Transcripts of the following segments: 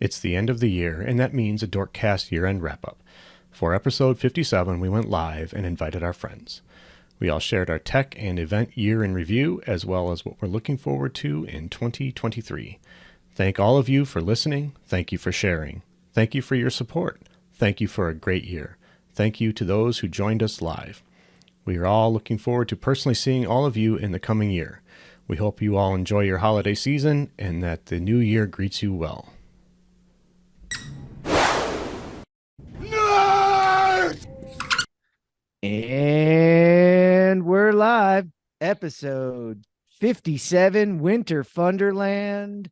It's the end of the year, and that means a DorkCast year-end wrap-up. For episode 57, we went live and invited our friends. We all shared our tech and event year in review, as well as what we're looking forward to in 2023. Thank all of you for listening. Thank you for sharing. Thank you for your support. Thank you for a great year. Thank you to those who joined us live. We are all looking forward to personally seeing all of you in the coming year. We hope you all enjoy your holiday season and that the new year greets you well. And we're live. Episode 57, Winter Funderland.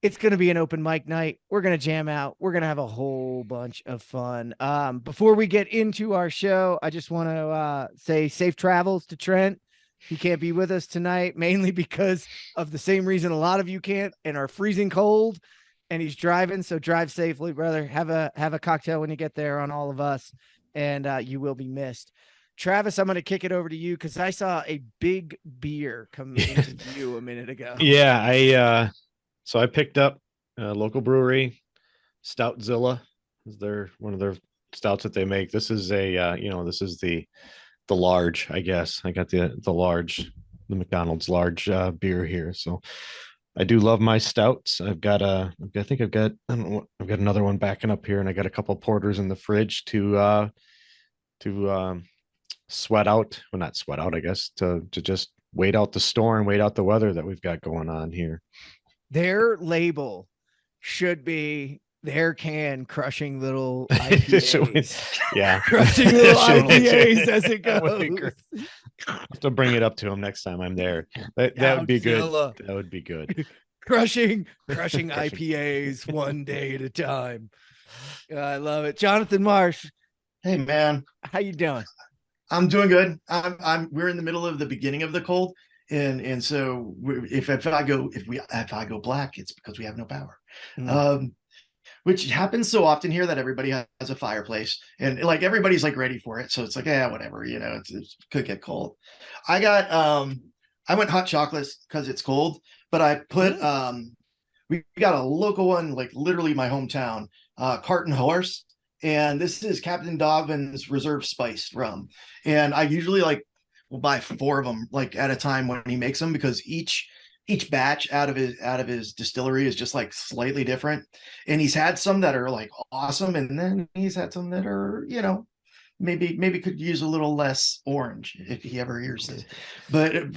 It's going to be an open mic night. We're going to jam out. We're going to have a whole bunch of fun. Before we get into our show, I just want to say safe travels to Trent. He can't be with us tonight, mainly because of the same reason a lot of you can't and are freezing cold. And he's driving, so drive safely, brother. Have a cocktail when you get there on all of us. And you will be missed. Travis, I'm going to kick it over to you because I saw a big beer come into view a minute ago. Yeah, so I picked up a local brewery, Stoutzilla. Is one of their stouts that they make. This is this is the large, I guess. I got the large, the McDonald's large beer here. So I do love my stouts. I've got another one backing up here, and I got a couple porters in the fridge to sweat out. Well, not sweat out, I guess, to just wait out the storm, wait out the weather that we've got going on here. Their label should be their can crushing little IPAs. Yeah. Crushing little IPAs as it goes. I'll have to bring it up to him next time I'm there. That would be good. That would be good. Crushing IPAs one day at a time. I love it. Jonathan Marsh. Hey man, how you doing? I'm doing good. We're in the middle of the beginning of the cold, and so if I go black, it's because we have no power. Which happens so often here that everybody has a fireplace and like everybody's like ready for it. So it's like, yeah, whatever, it could get cold. I went hot chocolate because it's cold, but I put, we got a local one, like literally my hometown, Cart and Horse. And this is Captain Dobbin's Reserve Spiced rum. And I usually will buy 4 of them like at a time when he makes them, because each batch out of his distillery is just like slightly different. And he's had some that are like awesome, and then he's had some that are, maybe could use a little less orange if he ever hears this. But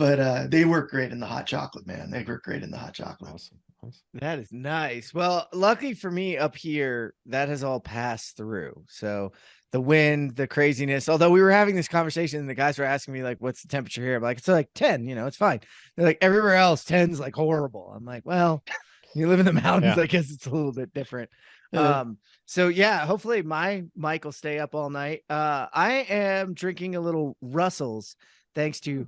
they work great in the hot chocolate, man. They work great in the hot chocolate. Awesome. That is nice. Well, luckily for me up here, that has all passed through. So the wind, the craziness, although we were having this conversation and the guys were asking me like, what's the temperature here? I'm like, it's like 10, it's fine. They're like, everywhere else 10's like horrible. I'm like, well, you live in the mountains. Yeah. I guess it's a little bit different. So yeah, hopefully my mic will stay up all night. I am drinking a little Russell's thanks to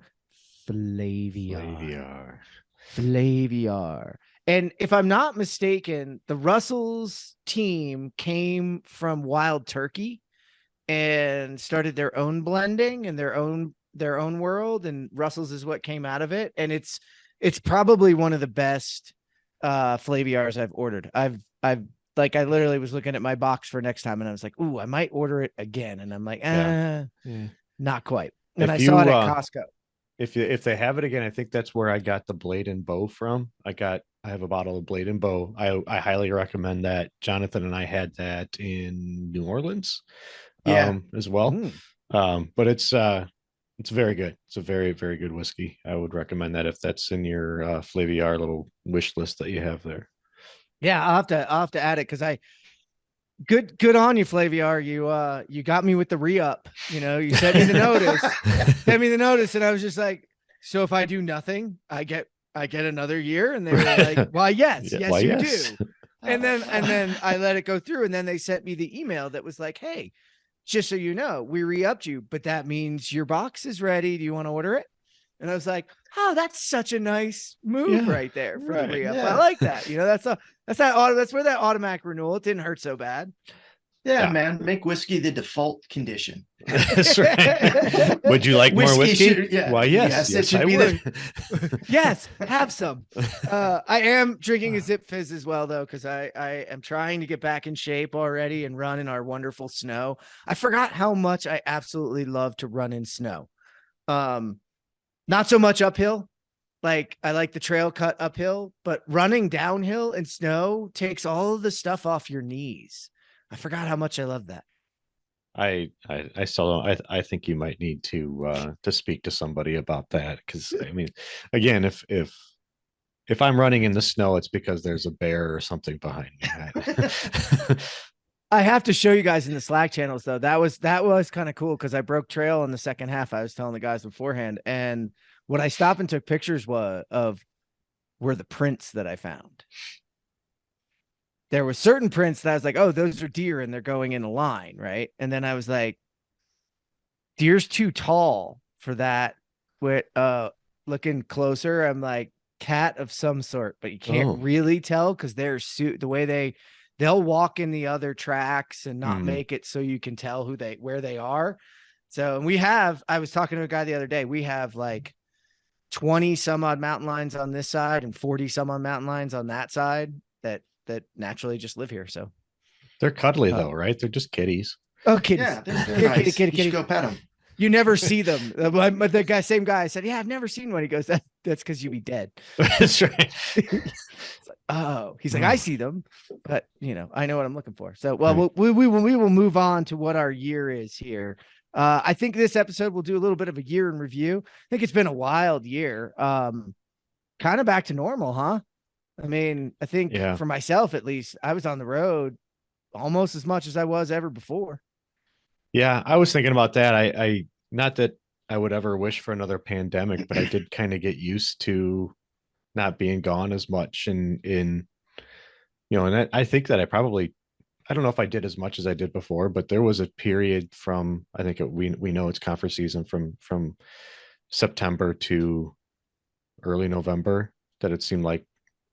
Flaviar. And if I'm not mistaken, the Russell's team came from Wild Turkey and started their own blending and their own world, and Russell's is what came out of it. And it's probably one of the best Flaviars I've ordered. I literally was looking at my box for next time and I was like, ooh, I might order it again. And I'm like, not quite. And I saw it at Costco. If they have it again, I think that's where I got the Blade and Bow from. I have a bottle of Blade and Bow. I highly recommend that. Jonathan and I had that in New Orleans, as well. But it's very good. It's a very, very good whiskey. I would recommend that if that's in your Flaviar little wish list that you have there. Yeah, I'll have to add it because good on you, Flaviar. You got me with the re-up. You sent me the notice, and I was just like, so if I do nothing, I get another year. And they were like, well, yes, you do. And then I let it go through, and then they sent me the email that was like, hey, just so you know, we re-upped you, but that means your box is ready. Do you want to order it? And I was like, oh, that's such a nice move right there for the re-up. Yeah. I like that. That's where that automatic renewal, it didn't hurt so bad. Yeah, Yeah. man, make whiskey the default condition. That's right. Would you like more whiskey? Should, yeah, Why, yes, it should I be would. Yes, have some. I am drinking a Zip Fizz as well, though, because I am trying to get back in shape already and run in our wonderful snow. I forgot how much I absolutely love to run in snow. Not so much uphill. Like I like the trail cut uphill, but running downhill in snow takes all of the stuff off your knees. I forgot how much I love that. I still don't. I think you might need to speak to somebody about that, because I mean, again, if I'm running in the snow, it's because there's a bear or something behind me. I have to show you guys in the Slack channels, though. That was kind of cool because I broke trail in the second half. I was telling the guys beforehand, and what I stopped and took pictures were the prints that I found. There were certain prints that I was like, oh, those are deer and they're going in a line, right? And then I was like, deer's too tall for that. With looking closer, I'm like, cat of some sort, but you can't really tell because they're the way they'll walk in the other tracks and not make it so you can tell where they are. So, and I was talking to a guy the other day, we have like 20 some odd mountain lions on this side and 40 some odd mountain lions on that side that naturally just live here. So they're cuddly though, right? They're just kitties. Oh, kitties. Yeah, they're nice. Kitty. You should go pet them. You never see them. But the same guy said, yeah, I've never seen one. He goes, that's because you'd be dead. That's right. Oh, he's like, I see them, but I know what I'm looking for. So, well, we will move on to what our year is here. I think this episode will do a little bit of a year in review. I think it's been a wild year. Kind of back to normal, huh? I mean, I think for myself, at least, I was on the road almost as much as I was ever before. Yeah, I was thinking about that. I not that I would ever wish for another pandemic, but I did kind of get used to not being gone as much. And I think that I don't know if I did as much as I did before, but there was a period from, I think we know it's conference season from September to early November, that it seemed like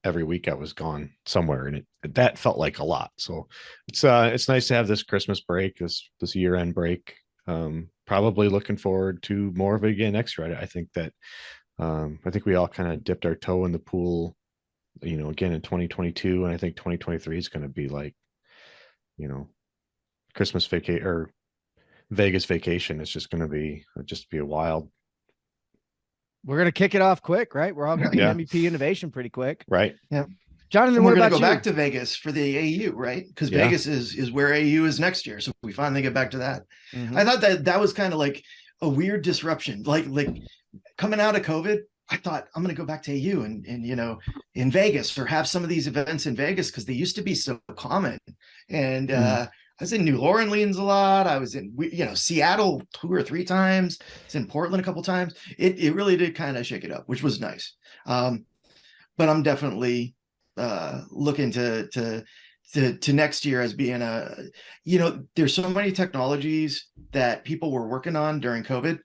every week I was gone somewhere, and that felt like a lot. So it's nice to have this Christmas break, this year end break. Probably looking forward to more of it again next year. I think that I think we all kind of dipped our toe in the pool, again in 2022, and I think 2023 is going to be like, Christmas vacation or Vegas vacation. It's just going to be a wild. We're going to kick it off quick, right? We're all going to be MVP innovation pretty quick. Right. Yeah. Jonathan, we're going to go back to Vegas for the AU, right? Because Vegas is where AU is next year. So we finally get back to that. Mm-hmm. I thought that was kind of like a weird disruption. Like coming out of COVID, I thought I'm going to go back to AU and in Vegas, or have some of these events in Vegas, because they used to be so common. And I was in New Orleans a lot. I was in, Seattle 2 or 3 times. I was in Portland a couple times. It really did kind of shake it up, which was nice. But I'm definitely looking to next year as being there's so many technologies that people were working on during COVID.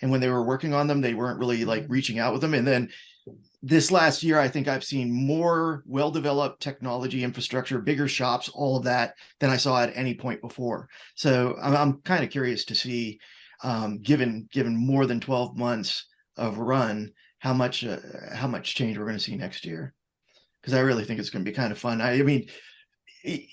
And when they were working on them, they weren't really like reaching out with them. And then this last year, I think I've seen more well-developed technology infrastructure, bigger shops, all of that than I saw at any point before. So I'm kind of curious to see, given more than 12 months of run, how much change we're going to see next year. Because I really think it's going to be kind of fun. I mean,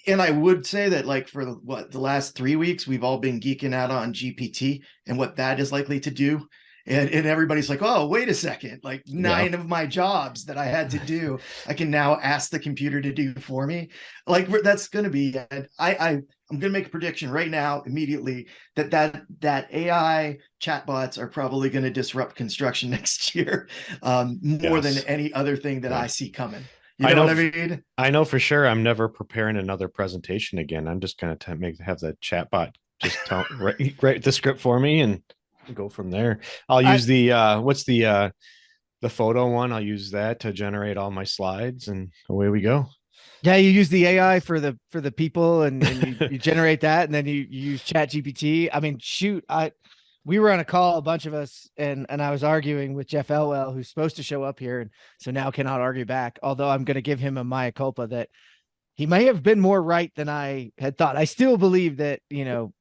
and I would say that, like, for the last 3 weeks, we've all been geeking out on GPT and what that is likely to do. And everybody's like, oh, wait a second, like 9 of my jobs that I had to do, I can now ask the computer to do for me. Like, that's going to be, I'm going to make a prediction right now, immediately, that AI chatbots are probably going to disrupt construction next year, more than any other thing that I see coming. You know what I mean? I know for sure I'm never preparing another presentation again. I'm just going to have that chatbot just write the script for me and go from there. I'll use what's the photo one. I'll use that to generate all my slides, and away we go. Yeah, you use the AI for the people, and you generate that, and then you use Chat GPT. I mean, shoot, we were on a call, a bunch of us, and I was arguing with Jeff Elwell, who's supposed to show up here, and so now cannot argue back. Although I'm going to give him a mea culpa that He may have been more right than I had thought. I still believe that,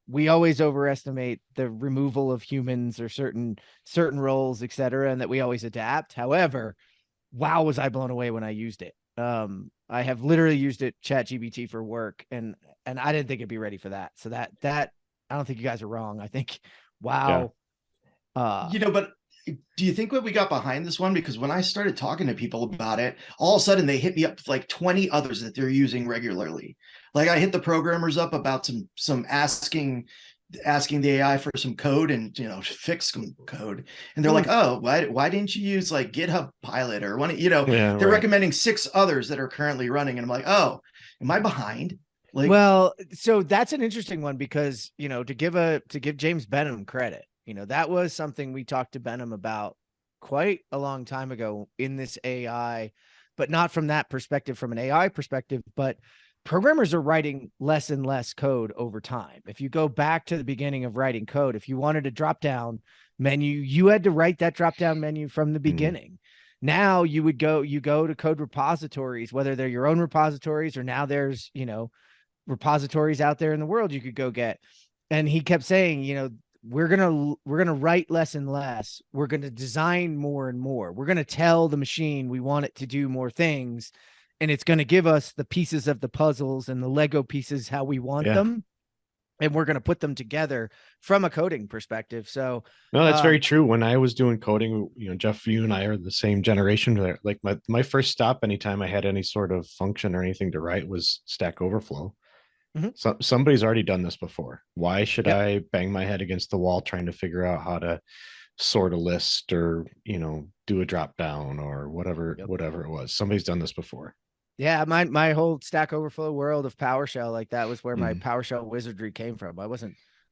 we always overestimate the removal of humans or certain roles, et cetera, and that we always adapt. However, wow, was I blown away when I used it. I have literally used it, ChatGPT, for work, and I didn't think it'd be ready for that. So that I don't think you guys are wrong. I think, wow. But do you think what we got behind this one? Because when I started talking to people about it, all of a sudden they hit me up with like 20 others that they're using regularly. Like I hit the programmers up about some asking the AI for some code and fix some code, and they're like, oh, why didn't you use like GitHub Pilot or one? They're recommending 6 others that are currently running, and I'm like, oh, am I behind? Like, well, so that's an interesting one because to give James Benham credit, that was something we talked to Benham about quite a long time ago in this AI, but not from that perspective, from an AI perspective, but programmers are writing less and less code over time. If you go back to the beginning of writing code, if you wanted a drop-down menu, you had to write that drop-down menu from the beginning. Now you go to code repositories, whether they're your own repositories or now there's, repositories out there in the world you could go get. And he kept saying, we're going to write less and less. We're going to design more and more. We're going to tell the machine we want it to do more things. And it's going to give us the pieces of the puzzles and the Lego pieces how we want them. And we're going to put them together from a coding perspective. So no, that's very true. When I was doing coding, Jeff, you and I are the same generation there. Like my first stop, anytime I had any sort of function or anything to write, was Stack Overflow. So somebody's already done this before. Why should I bang my head against the wall trying to figure out how to sort a list or, do a drop down or whatever it was? Somebody's done this before. Yeah, my whole Stack Overflow world of PowerShell, like that was where my PowerShell wizardry came from. I was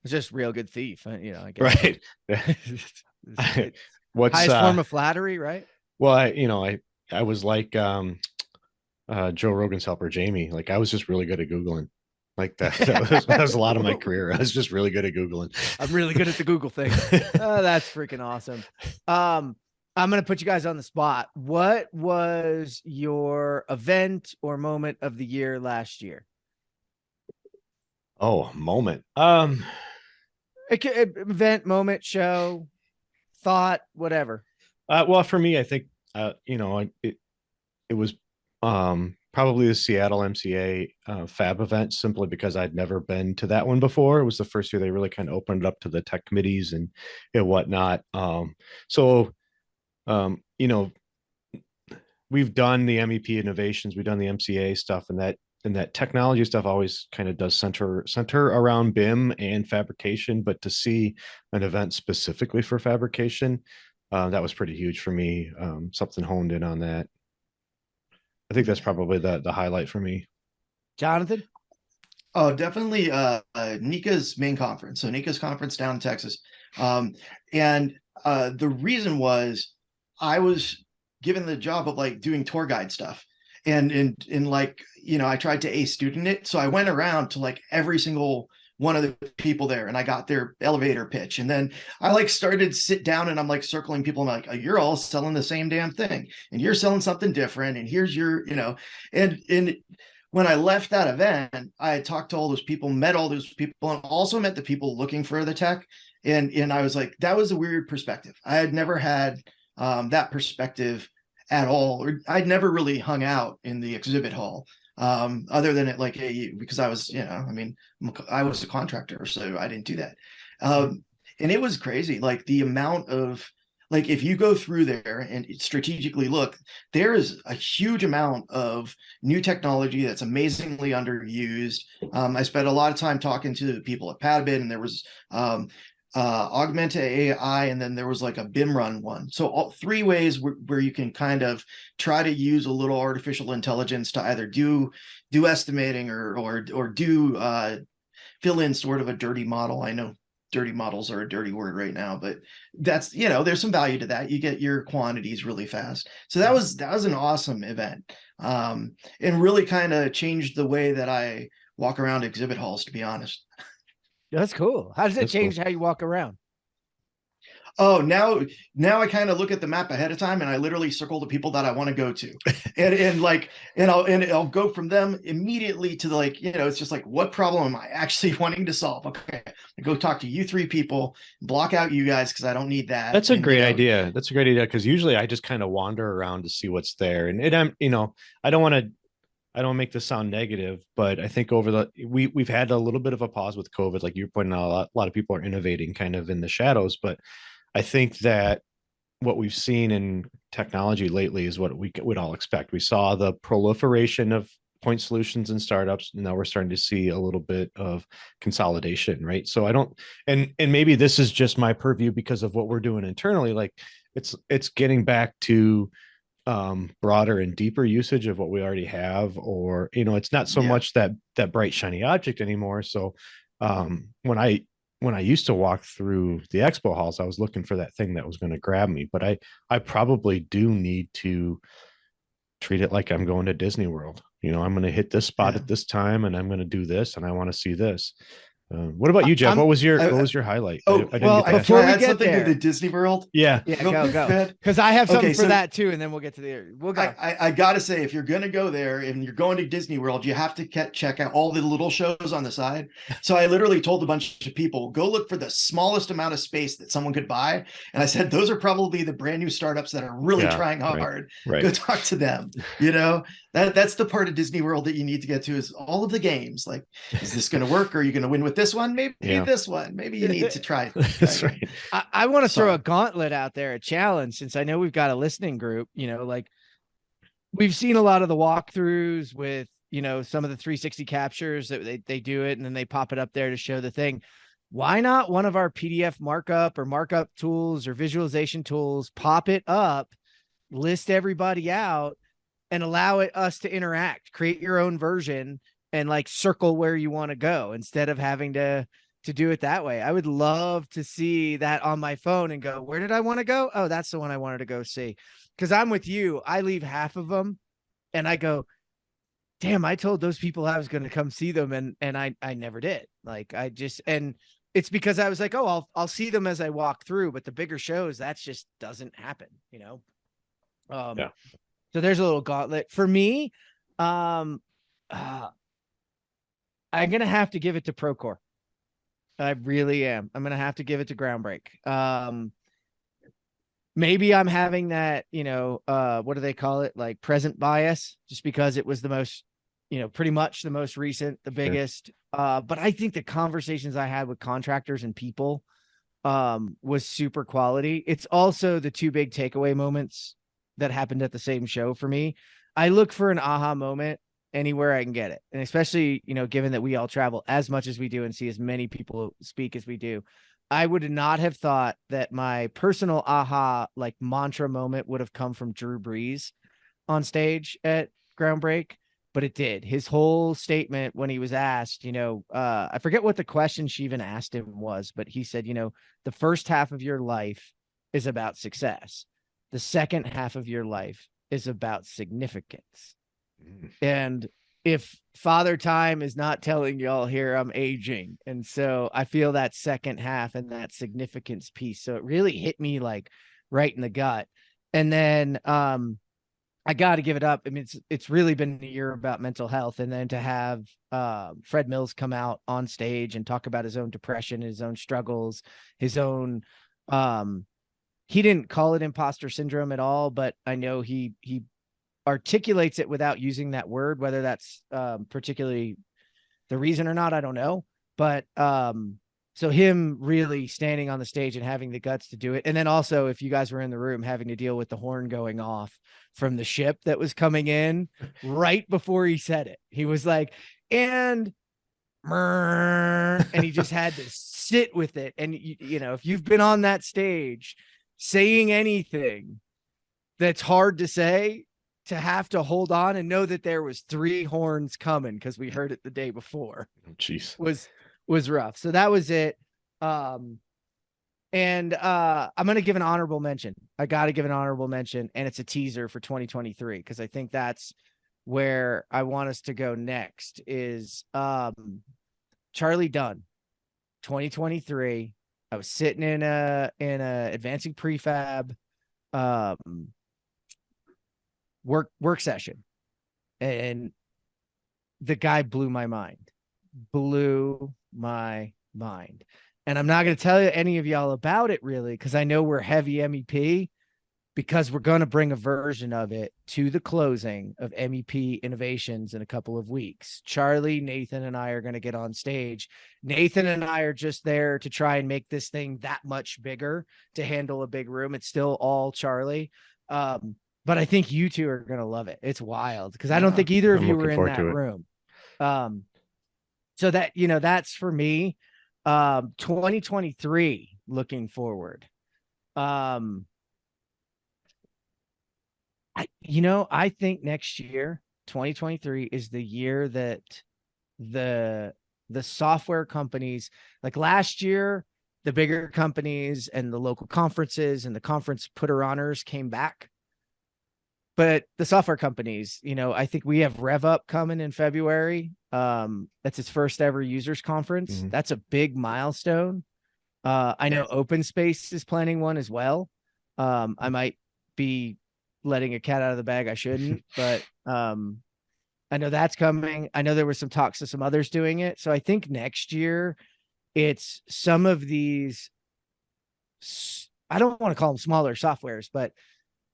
just real good thief, I guess. Right. What's highest form of flattery, right? Well, I was like Joe Rogan's helper Jamie. Like I was just really good at Googling. Like that was a lot of my career. I was just really good at Googling. I'm really good at the Google thing. Oh, that's freaking awesome. I'm going to put you guys on the spot. What was your event or moment of the year last year? Oh, moment. Event, moment, show, thought, whatever. Well, for me, I think, it was probably the Seattle MCA Fab event, simply because I'd never been to that one before. It was the first year they really kind of opened it up to the tech committees and whatnot. We've done the MEP innovations, we've done the MCA stuff, and that technology stuff always kind of does center around BIM and fabrication. But to see an event specifically for fabrication, that was pretty huge for me. Something honed in on that. I think that's probably the highlight for me. Jonathan? Oh, definitely NECA's main conference. So NECA's conference down in Texas. And the reason was I was given the job of like doing tour guide stuff. And like, I tried to student it. So I went around to like every single one of the people there and I got their elevator pitch. And then I like started to sit down and I'm like circling people. And I'm like, you're all selling the same damn thing and you're selling something different. And here's your, and when I left that event, I talked to all those people, met all those people, and also met the people looking for the tech. And I was like, that was a weird perspective. I had never had that perspective at all. Or I'd never really hung out in the exhibit hall. Other than it, like, because I was, I was a contractor, so I didn't do that. And it was crazy. Like the amount of, like, if you go through there and strategically look, there is a huge amount of new technology that's amazingly underused. I spent a lot of time talking to the people at Padbit, and there was augmented AI, and then there was like a BIM run one. So all 3 ways where you can kind of try to use a little artificial intelligence to either do estimating or do fill in sort of a dirty model. I know dirty models are a dirty word right now, but that's, there's some value to that. You get your quantities really fast. So that was an awesome event, and really kind of changed the way that I walk around exhibit halls, to be honest. That's cool. How does it change how you walk around? Oh, now I kind of look at the map ahead of time and I literally circle the people that I want to go to. And I'll go from them immediately to it's just like, what problem am I actually wanting to solve? Okay. I go talk to you three people, block out you guys because I don't need that. That's a And, great idea. That's a great idea because usually I just kind of wander around to see what's there, and I'm I don't want to I don't make this sound negative, but I think over we've had a little bit of a pause with COVID, like you're pointing out. A lot of people are innovating kind of in the shadows, but I think that what we've seen in technology lately is what we would all expect. We saw the proliferation of point solutions and startups, and now we're starting to see a little bit of consolidation, right? So I don't, and maybe this is just my purview because of what we're doing internally. Like it's getting back to broader and deeper usage of what we already have, or it's not so much that bright shiny object anymore. So when I used to walk through the expo halls, I was looking for that thing that was going to grab me. But I probably do need to treat it like I'm going to Disney World. I'm going to hit this spot at this time, and I'm going to do this, and I want to see this. What about you, Jeff? What was your highlight? Oh, I didn't well, get to before can I we add get something there, to the Disney World? Yeah, go. Because I have something for that too, and then we'll get to the. We'll go. I gotta say, if you're gonna go there and you're going to Disney World, you have to check out all the little shows on the side. So I literally told a bunch of people, go look for the smallest amount of space that someone could buy, and I said those are probably the brand new startups that are really trying hard. Right. Go talk to them. That's the part of Disney World that you need to get to, is all of the games. Like, is this going to work? Are you going to win with this one? Maybe this one. Maybe you need to try. That's right. I want to throw a gauntlet out there, a challenge, since I know we've got a listening group. Like we've seen a lot of the walkthroughs with some of the 360 captures that they do it and then they pop it up there to show the thing. Why not one of our PDF markup tools or visualization tools, pop it up, list everybody out, and allow us to interact, create your own version and like circle where you want to go instead of having to do it that way. I would love to see that on my phone and go, where did I want to go? Oh, that's the one I wanted to go see. Cause I'm with you. I leave half of them and I go, damn, I told those people I was going to come see them. And I never did. Like and it's because I was like, oh, I'll see them as I walk through, but the bigger shows, that just doesn't happen, So there's a little gauntlet for me. I'm going to have to give it to Procore. I really am. I'm going to have to give it to Groundbreak. Maybe I'm having that, what do they call it? Like present bias, just because it was the most, pretty much the most recent, the biggest. But I think the conversations I had with contractors and people was super quality. It's also the two big takeaway moments that happened at the same show for me. I look for an aha moment anywhere I can get it. And especially, given that we all travel as much as we do and see as many people speak as we do, I would not have thought that my personal aha, like mantra moment would have come from Drew Brees on stage at Groundbreak, but it did. His whole statement when he was asked, I forget what the question she even asked him was, but he said, the first half of your life is about success. The second half of your life is about significance. And if Father Time is not telling y'all here, I'm aging. And so I feel that second half and that significance piece. So it really hit me like right in the gut. And then I got to give it up. I mean, it's really been a year about mental health. And then to have Fred Mills come out on stage and talk about his own depression, his own struggles, his own he didn't call it imposter syndrome at all, but I know he articulates it without using that word, whether that's particularly the reason or not, I don't know. But so him really standing on the stage and having the guts to do it. And then also, if you guys were in the room, having to deal with the horn going off from the ship that was coming in right before he said it. He was like, and he just had to sit with it. And, if you've been on that stage saying anything that's hard to say, to have to hold on and know that there was 3 horns coming because we heard it the day before. Jeez. Was rough. So that was it. And I'm going to give an honorable mention. I got to give an honorable mention, and it's a teaser for 2023 because I think that's where I want us to go next is Charlie Dunn, 2023. I was sitting in a advancing prefab work session, and the guy blew my mind. And I'm not going to tell you any of y'all about it really, because I know we're heavy MEP, because we're going to bring a version of it to the closing of MEP Innovations in a couple of weeks. Charlie, Nathan, and I are going to get on stage. Nathan and I are just there to try and make this thing that much bigger to handle a big room. It's still all Charlie. But I think you two are going to love it. It's wild, because I don't think either of you were in that room. So that, that's for me. 2023, looking forward. I think next year, 2023, is the year that the software companies, like last year, the bigger companies and the local conferences and the conference putter honors came back. But the software companies, I think we have RevUp coming in February. That's its first ever users conference. Mm-hmm. That's a big milestone. I know Open Space is planning one as well. I might be letting a cat out of the bag I shouldn't, but I know that's coming. I know there was some talks to some others doing it. So I think next year it's some of these, I don't want to call them smaller softwares, but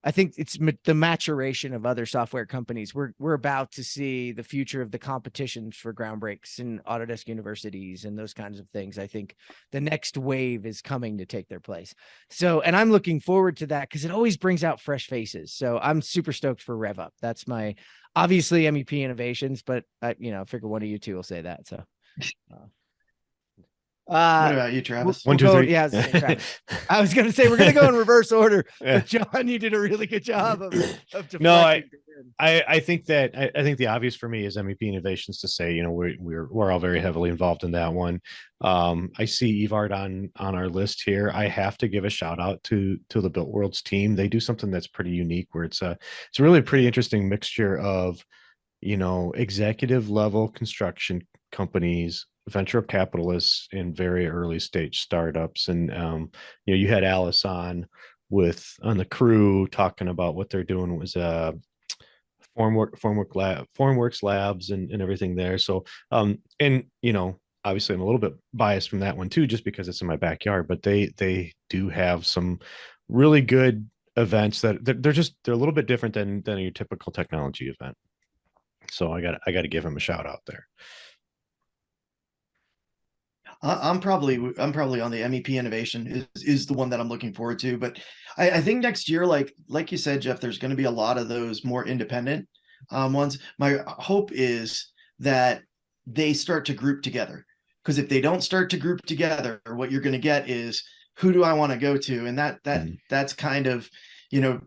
I think it's the maturation of other software companies. We're about to see the future of the competitions for ground breaks in Autodesk universities and those kinds of things. I think the next wave is coming to take their place. So, and I'm looking forward to that because it always brings out fresh faces. So I'm super stoked for RevUp. That's my, obviously MEP Innovations, but I figure one of you two will say that. So. What about you, Travis? One, two, three. Yeah, Travis. I was going to say we're going to go in reverse order, but John, you did a really good job of deflecting. No, I think the obvious for me is MEP Innovations to say, we're all very heavily involved in that one. I see Evart on our list here. I have to give a shout out to the Built Worlds team. They do something that's pretty unique, where it's really a pretty interesting mixture of, executive level construction companies, venture capitalists, and very early stage startups. And you had Alice on the crew talking about what they're doing was Formworks Labs and everything there. So obviously I'm a little bit biased from that one too, just because it's in my backyard, but they do have some really good events that they're a little bit different than your typical technology event. So I got to give him a shout out there. I'm probably on the MEP Innovation is the one that I'm looking forward to. But I think next year, like you said, Jeff, there's going to be a lot of those more independent ones. My hope is that they start to group together, because if they don't start to group together, what you're going to get is, who do I want to go to? And that's kind of, I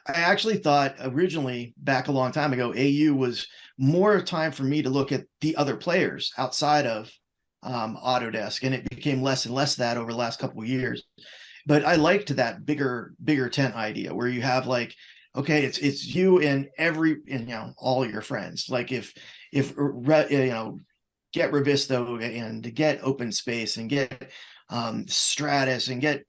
actually thought originally, back a long time ago, AU was more time for me to look at the other players outside of Autodesk, and it became less and less that over the last couple of years. But I liked that bigger tent idea, where you have like, okay, it's you and all your friends. Like if get Revisto and get Open Space and get Stratus and get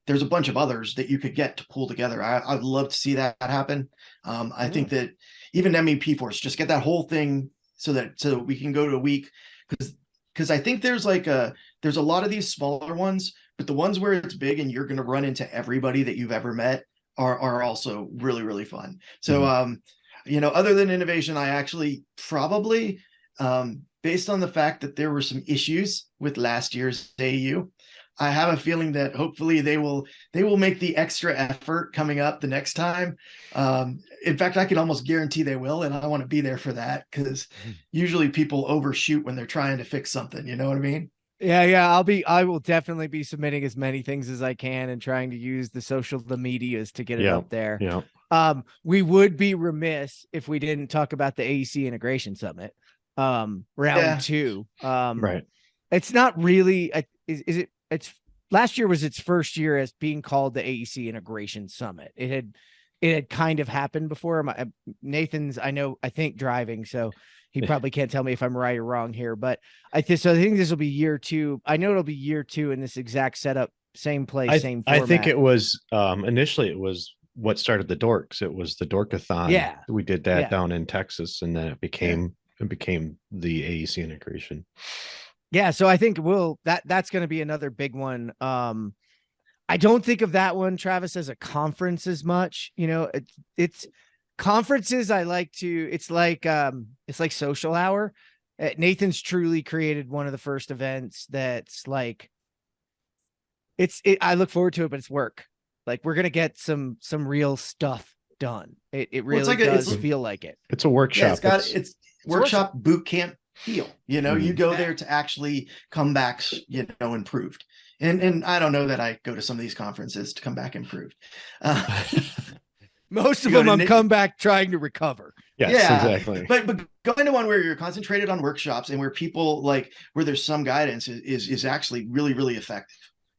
there's a bunch of others that you could get to pull together. I'd love to see that happen. I think that even MEP Force, just get that whole thing so that we can go to a week, because I think there's a lot of these smaller ones, but the ones where it's big and you're going to run into everybody that you've ever met are also really, really fun. So other than innovation, I actually probably based on the fact that there were some issues with last year's AU, I have a feeling that hopefully they will make the extra effort coming up the next time. In fact, I can almost guarantee they will, and I want to be there for that, because usually people overshoot when they're trying to fix something. You know what I mean? Yeah. I will definitely be submitting as many things as I can and trying to use the medias to get it up there. Yeah. We would be remiss if we didn't talk about the AEC Integration Summit, round 2. Right. It's not really, it's last year was its first year as being called the AEC Integration Summit. It had kind of happened before. Nathan's, I think driving, so He probably can't tell me if I'm right or wrong here, but I think this will be year 2. I know it'll be year 2 in this exact setup, same place, same format. I think it was initially it was what started the Dorks. It was the Dorkathon. Yeah. We did that Yeah. down in Texas, and then it became the AEC integration. Yeah, so I think that's going to be another big one. I don't think of that one, Travis, as a conference as much. You know, it's conferences. It's like social hour. Nathan's truly created one of the first events that's like, I look forward to it, but it's work. Like, we're going to get some real stuff done. It really does feel like it. It's a workshop. Yeah, it's workshop boot camp feel. You know, you go there to actually come back, improved. And I don't know that I go to some of these conferences to come back improved. Most of them come back trying to recover. Yes, yeah, exactly. But going to one where you're concentrated on workshops and where people where there's some guidance is actually really, really effective.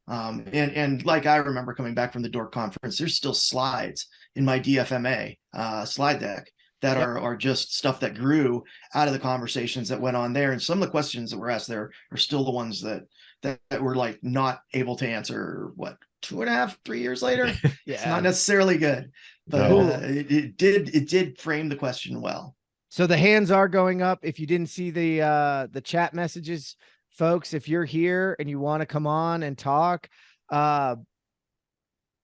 And like I remember coming back from the Dork conference, there's still slides in my DFMA slide deck that are just stuff that grew out of the conversations that went on there. And some of the questions that were asked there are still the ones that were like not able to answer 2.5, 3 years later. Yeah. It's not necessarily good, but it did frame the question well. So the hands are going up. If you didn't see the chat messages, folks, if you're here and you want to come on and talk,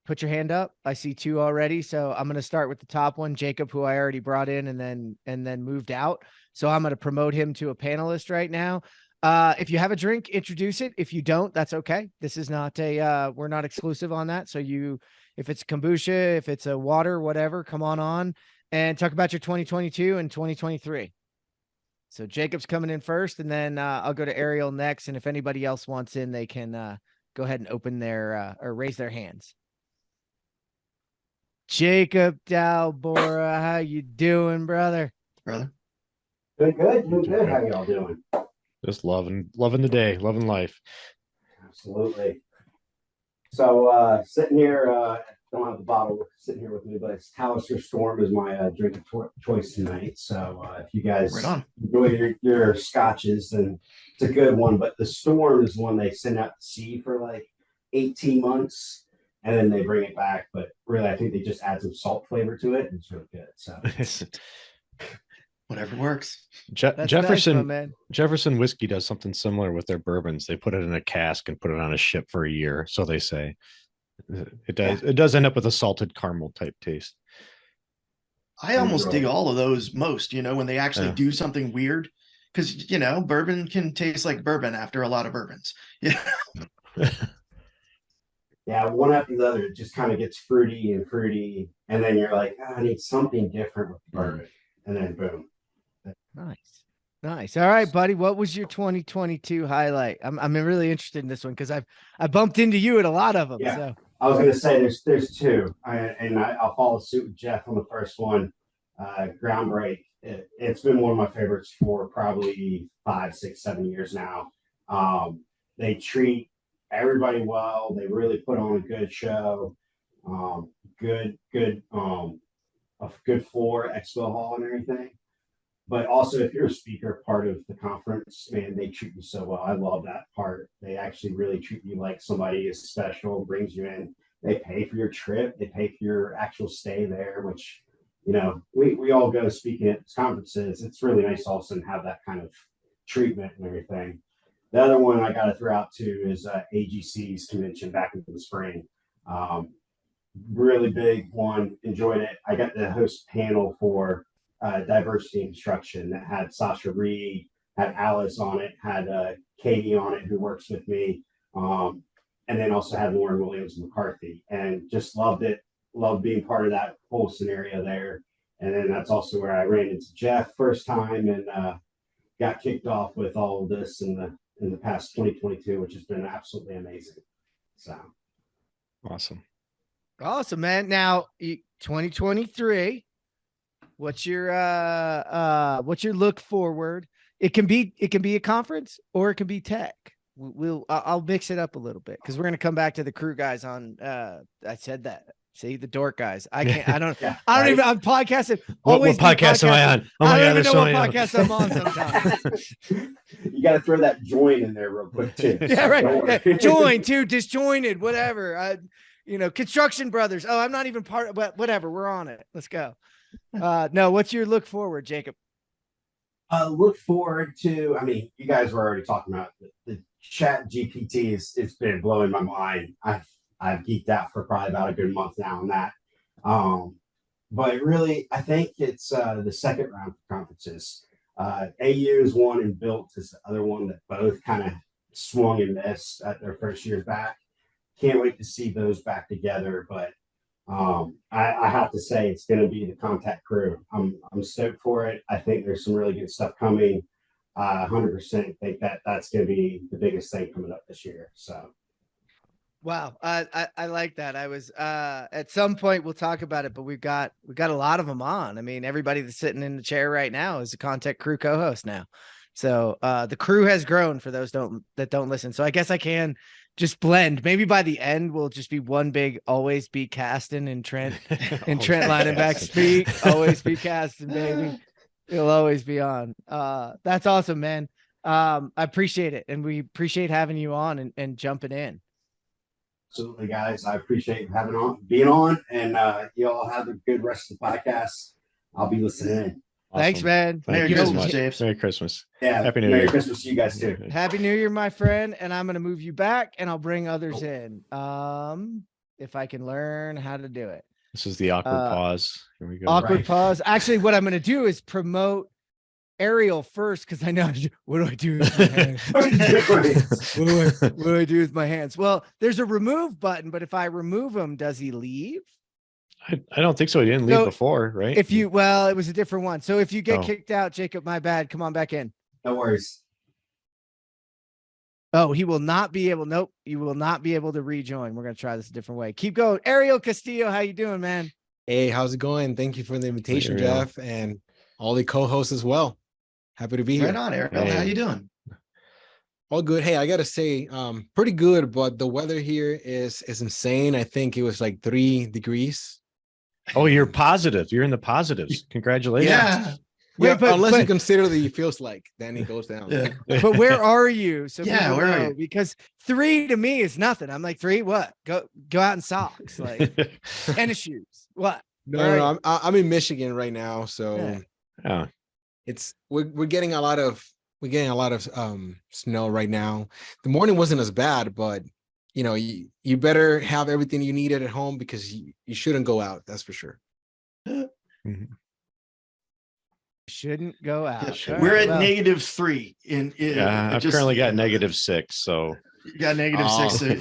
put your hand up. I see 2 already. So I'm going to start with the top one, Jacob, who I already brought in and then moved out. So I'm going to promote him to a panelist right now. If you have a drink, introduce it. If you don't, that's okay. This is not we're not exclusive on that. So if it's kombucha, if it's a water, whatever, come on and talk about your 2022 and 2023. So Jacob's coming in first, and then I'll go to Ariel next. And if anybody else wants in, they can go ahead and open their or raise their hands. Jacob Dalbora, how you doing, brother? Doing good. How y'all doing? Just loving the day, loving life. Absolutely. So sitting here, don't have the bottle sitting here with me, but it's Talisker Storm is my drink of choice tonight. So if you guys enjoy your scotches, then it's a good one. But the Storm is one they send out to sea for like 18 months, and then they bring it back. But really, I think they just add some salt flavor to it, and it's really good. So whatever works. Jefferson nice, Jefferson whiskey does something similar with their bourbons. They put it in a cask and put it on a ship for a year. So they say it does. Yeah. It does end up with a salted caramel type taste. I almost dig all of those most, when they actually do something weird, because, bourbon can taste like bourbon after a lot of bourbons. Yeah. Yeah. One after the other, it just kind of gets fruity. And then you're like, I need something different with bourbon. And then boom. Nice. All right, buddy. What was your 2022 highlight? I'm really interested in this one because I bumped into you at a lot of them. Yeah. So I was going to say there's 2, and I'll follow suit with Jeff on the first one. Groundbreak. It's been one of my favorites for probably 5, 6, 7 years now. They treat everybody well. They really put on a good show. A good floor, expo hall, and everything. But also, if you're a speaker part of the conference, man, they treat you so well. I love that part. They actually really treat you like somebody is special, brings you in. They pay for your trip. They pay for your actual stay there, which, we all go speaking at conferences. It's really nice also to have that kind of treatment and everything. The other one I got to throw out too is AGC's convention back in the spring. Really big one. Enjoyed it. I got to host a panel for diversity in construction that had Sasha Reed, had Alice on it, had Katie on it, who works with me, and then also had Lauren Williams McCarthy, and just loved it. Loved being part of that whole scenario there. And then that's also where I ran into Jeff first time and got kicked off with all of this in the past 2022, which has been absolutely amazing. So awesome, man. Now 2023. What's your look forward? It can be a conference or it can be tech. I'll mix it up a little bit because we're going to come back to the crew guys on. I said that See, the dork guys. I can't. I don't. Yeah, I don't right? even. I'm podcasting. What Always be podcast am I podcasting. on? Oh I my don't God, even there's know so what many. podcast I'm on sometimes. You got to throw that join in there real quick too. Yeah, So right. don't Yeah, worry. join too, disjointed, whatever. Construction Brothers. Oh, I'm not even part of, but whatever. We're on it. Let's go. No, what's your look forward, Jacob? Look forward to. I mean, you guys were already talking about the Chat GPT. It's been blowing my mind. I've geeked out for probably about a good month now on that. But really, I think it's the second round of conferences. AU is one and Built is the other one that both kind of swung and missed at their first years back. Can't wait to see those back together. But I have to say it's going to be the Contact Crew. I'm stoked for it. I think there's some really good stuff coming. 100% think that's going to be the biggest thing coming up this year. So. Wow. I like that. I was at some point we'll talk about it, but we've got a lot of them on. I mean, everybody that's sitting in the chair right now is a Contact Crew co-host now. So the crew has grown for those that don't listen. So I guess I can just blend. Maybe by the end we'll just be one big always be casting and Trent and Trent lining back speak. Always be casting, baby. It'll always be on. That's awesome, man. I appreciate it. And we appreciate having you on and jumping in. Absolutely, guys. I appreciate being on, and you all have a good rest of the podcast. I'll be listening in. Awesome. Thanks, man. Thank Merry you so Christmas, much. James. Merry Christmas. Yeah. Happy New Merry Year. Christmas to you guys too. Happy New Year, my friend. And I'm going to move you back and I'll bring others in. If I can learn how to do it. This is the awkward pause. Here we go. Awkward Right. pause. Actually, what I'm going to do is promote Ariel first, because I know what do I do with my hands? What do I do with my hands? Well, there's a remove button, but if I remove him, does he leave? I don't think so. He didn't leave So, before, right? It was a different one. So if you get kicked out, Jacob, my bad. Come on back in. No worries. Oh, he will not be able. Nope. You will not be able to rejoin. We're going to try this a different way. Keep going. Ariel Castillo, how you doing, man? Hey, how's it going? Thank you for the invitation, Hey, Ariel. Jeff, and all the co-hosts as well. Happy to be here. Right on, Eric. Hey. How you doing? All good. Hey, I gotta say, pretty good, but the weather here is insane. I think it was like 3 degrees. Oh, you're positive. You're in the positives. Congratulations. Yeah. Yeah, but- unless but- you consider that it feels like, then it goes down. Yeah. But where are you? So Yeah, people where are know, you? because 3 to me is nothing. I'm like, 3, what? Go out in socks, like tennis shoes. What? No, I'm in Michigan right now, so Yeah. Oh, we're getting a lot of snow right now. The morning wasn't as bad, but you better have everything you needed at home because you shouldn't go out. That's for sure. mhm. Shouldn't go out. All We're right, at well, -3 in Yeah, I've currently got -6. So You got -6. Oh. So not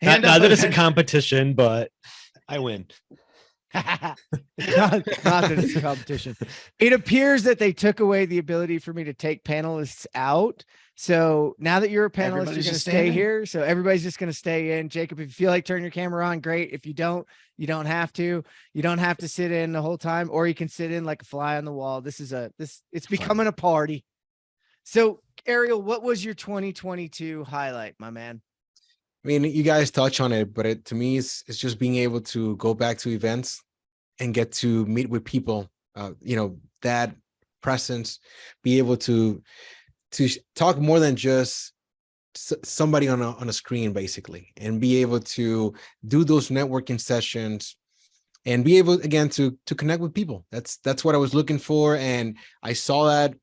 Hand up that it's a a- competition, but I win. not that it's a competition. It appears that they took away the ability for me to take panelists out. So now that you're a panelist, Everybody's you're going to just stay staying in. here. So everybody's just going to stay in. Jacob, if you feel like turning your camera on, great. If you don't, you don't have to. You don't have to sit in the whole time, or you can sit in like a fly on the wall. It's becoming a party. So Ariel, what was your 2022 highlight, my man? I mean, you guys touch on it, but to me, it's just being able to go back to events and get to meet with people. That presence, be able to talk more than just somebody on a screen, basically, and be able to do those networking sessions and be able again to connect with people. That's what I was looking for, and I saw that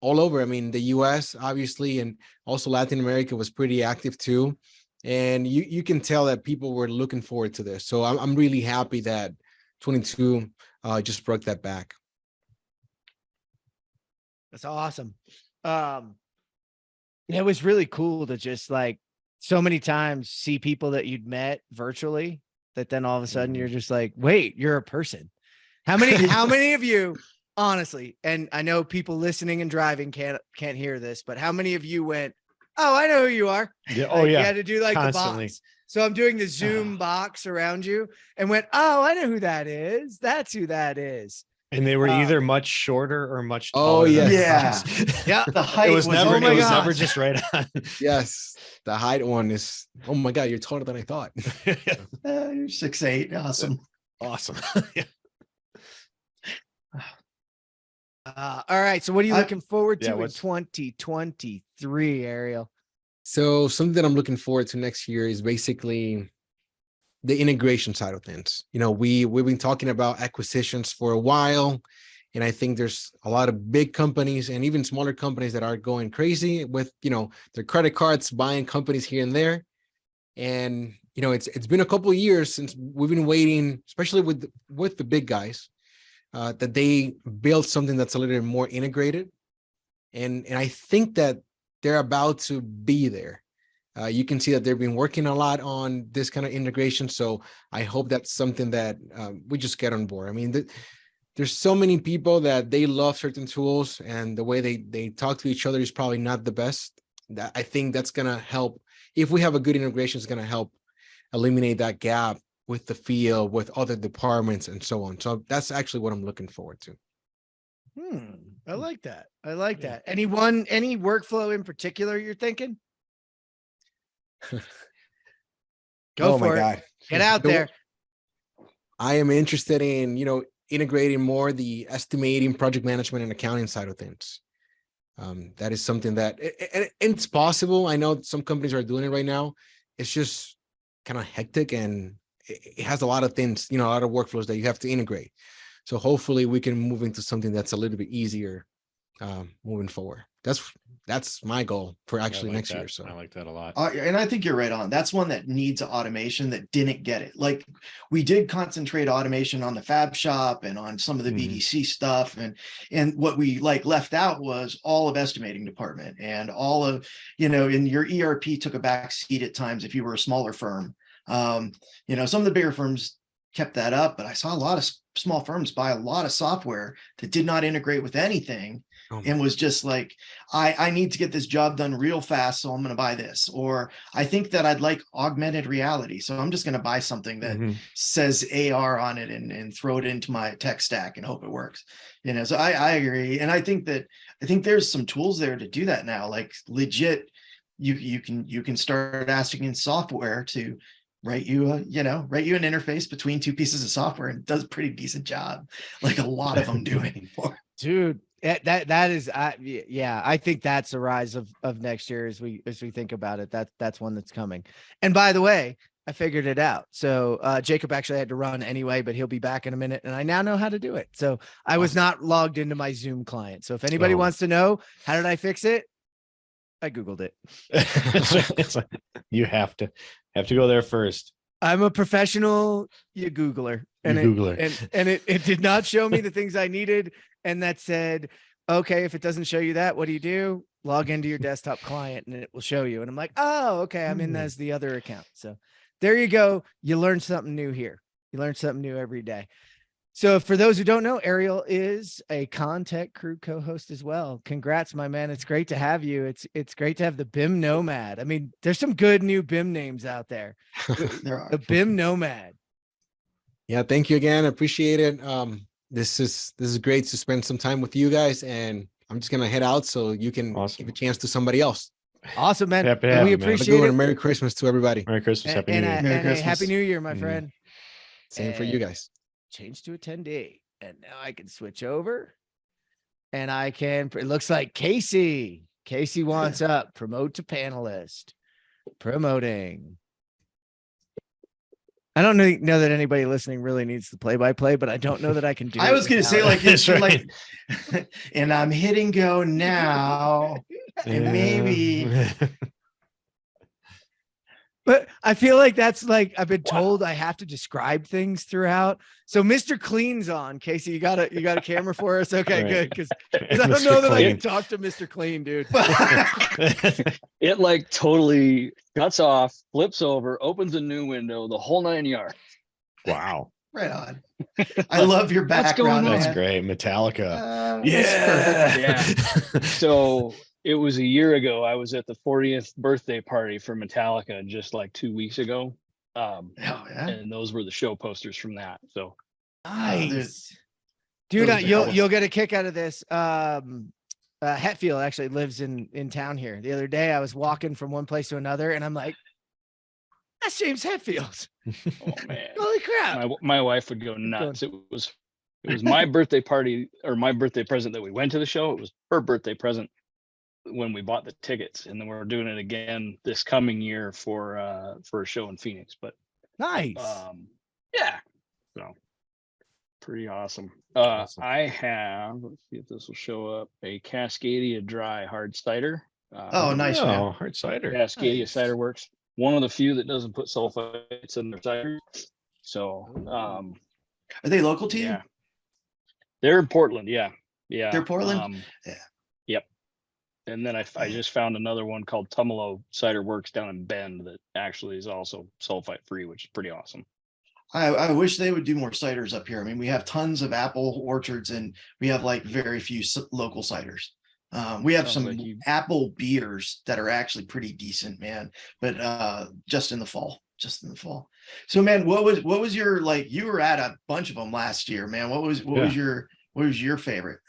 all over. I mean, the US obviously, and also Latin America was pretty active too. And you can tell that people were looking forward to this. So I'm really happy that 22 just brought that back. That's awesome. It was really cool to just like so many times see people that you'd met virtually that then all of a sudden you're just like, wait, you're a person. How many of you, honestly, and I know people listening and driving can't hear this, but how many of you went, oh, I know who you are. Yeah. Oh, Like, yeah. You had to do like Constantly. the box. So I'm doing the Zoom box around you and went, oh, I know who that is. That's who that is. And they were either much shorter or much Oh, taller. than yes. us. Yeah. The height It was never. oh my It was gosh. never just right on. Yes, the height one is. Oh my God, you're taller than I thought. You're 6'8". Awesome. Awesome. Yeah. All right. So what are you looking forward to yeah, in what's- 2023, Ariel? So something that I'm looking forward to next year is basically the integration side of things. You know, we've been talking about acquisitions for a while, and I think there's a lot of big companies and even smaller companies that are going crazy with, you know, their credit cards, buying companies here and there. And, you know, it's been a couple of years since we've been waiting, especially with the big guys, that they build something that's a little bit more integrated. And I think that they're about to be there. You can see that they've been working a lot on this kind of integration. So I hope that's something that we just get on board. I mean, there's so many people that they love certain tools, and the way they talk to each other is probably not the best. That I think that's going to help. If we have a good integration, it's going to help eliminate that gap with the field, with other departments and so on. So that's actually what I'm looking forward to. I like that. I like that. Any workflow in particular you're thinking? Go Oh my for it. God. Get out You know, there. I am interested in, you know, integrating more the estimating, project management, and accounting side of things. That is something that and it's possible. I know some companies are doing it right now. It's just kind of hectic, and it has a lot of things, you know, a lot of workflows that you have to integrate. So hopefully we can move into something that's a little bit easier moving forward. That's my goal for actually next year. So I like that a lot. And I think you're right on. That's one that needs automation that didn't get it. Like we did concentrate automation on the fab shop and on some of the VDC stuff. And what we like left out was all of estimating department and all of, you know, in your ERP took a back seat at times if you were a smaller firm. You know, some of the bigger firms kept that up, but I saw a lot of small firms buy a lot of software that did not integrate with anything. And was just like, I need to get this job done real fast, so I'm going to buy this. Or I think that I'd like augmented reality, so I'm just going to buy something that says AR on it and throw it into my tech stack and hope it works. You know, so I agree, and I think there's some tools there to do that now. Like legit, you can start asking in software to write you an interface between two pieces of software, and it does a pretty decent job. Like a lot of them do anymore, dude. That is, I think that's the rise of next year as we think about it. That's one that's coming. And by the way, I figured it out. So Jacob actually had to run anyway, but he'll be back in a minute, and I now know how to do it. So I was not logged into my Zoom client. So if anybody wants to know how did I fix it, I Googled it. It's like, you have to go there first. I'm a professional Googler, and it did not show me the things I needed. And that said, okay, if it doesn't show you that, what do? Log into your desktop client and it will show you. And I'm like, oh, okay, I'm in as the other account. So there you go. You learn something new here. You learn something new every day. So for those who don't know, Ariel is a Contact Crew co-host as well. Congrats, my man. It's great to have you. It's great to have the BIM Nomad. I mean, there's some good new BIM names out there. There are. The BIM Nomad. Yeah, thank you again. I appreciate it. This is great to spend some time with you guys, and I'm just gonna head out so you can give a chance to somebody else. Awesome, man. Happy to have We you, man. appreciate it. Merry Christmas to everybody. Merry Christmas, Happy New Year. Merry Christmas. Happy New Year, my friend. Same for you guys. Change to attendee, and now I can switch over, and I can. It looks like Casey wants up. Promote to panelist. Promoting. I don't know that anybody listening really needs the play-by-play, but I don't know that I can do it. I was going to say without like it's like, and I'm hitting go now, and maybe. But I feel like that's like I've been told I have to describe things throughout. So Mr. Clean's on. Casey, you got a camera for us? Okay, Right. good. Because I don't know that I can talk to Mr. Clean, dude. It like totally cuts off, flips over, opens a new window, the whole 9 yards. Wow. Right on. I love your What's going background. on? That's man. great. Metallica. Yeah. So it was a year ago. I was at the 40th birthday party for Metallica just like 2 weeks ago. Yeah. And those were the show posters from that. So Nice. Dude, Those are you'll get a kick out of this. Hetfield actually lives in town here. The other day I was walking from one place to another and I'm like, that's James Hetfield. Oh man. Holy crap. My wife would go nuts. It was my birthday party or my birthday present that we went to the show. It was her birthday present when we bought the tickets, and then we're doing it again this coming year for a show in Phoenix. But Nice. yeah, so pretty awesome. Awesome. I have, let's see if this will show up, a Cascadia dry hard cider. Oh, nice, man. Oh, hard cider. Cascadia Nice. Cider Works, one of the few that doesn't put sulfites in their cider. So Are they local to you? yeah, they're in Portland. Yeah, They're Portland? Yeah. Yep. And then I just found another one called Tumalo Cider Works down in Bend that actually is also sulfite free, which is pretty awesome. I wish they would do more ciders up here. I mean, we have tons of apple orchards and we have like very few local ciders. We have Sounds some like you- apple beers that are actually pretty decent, man, but just in the fall. So man, what was your, like, you were at a bunch of them last year, man. What was your favorite?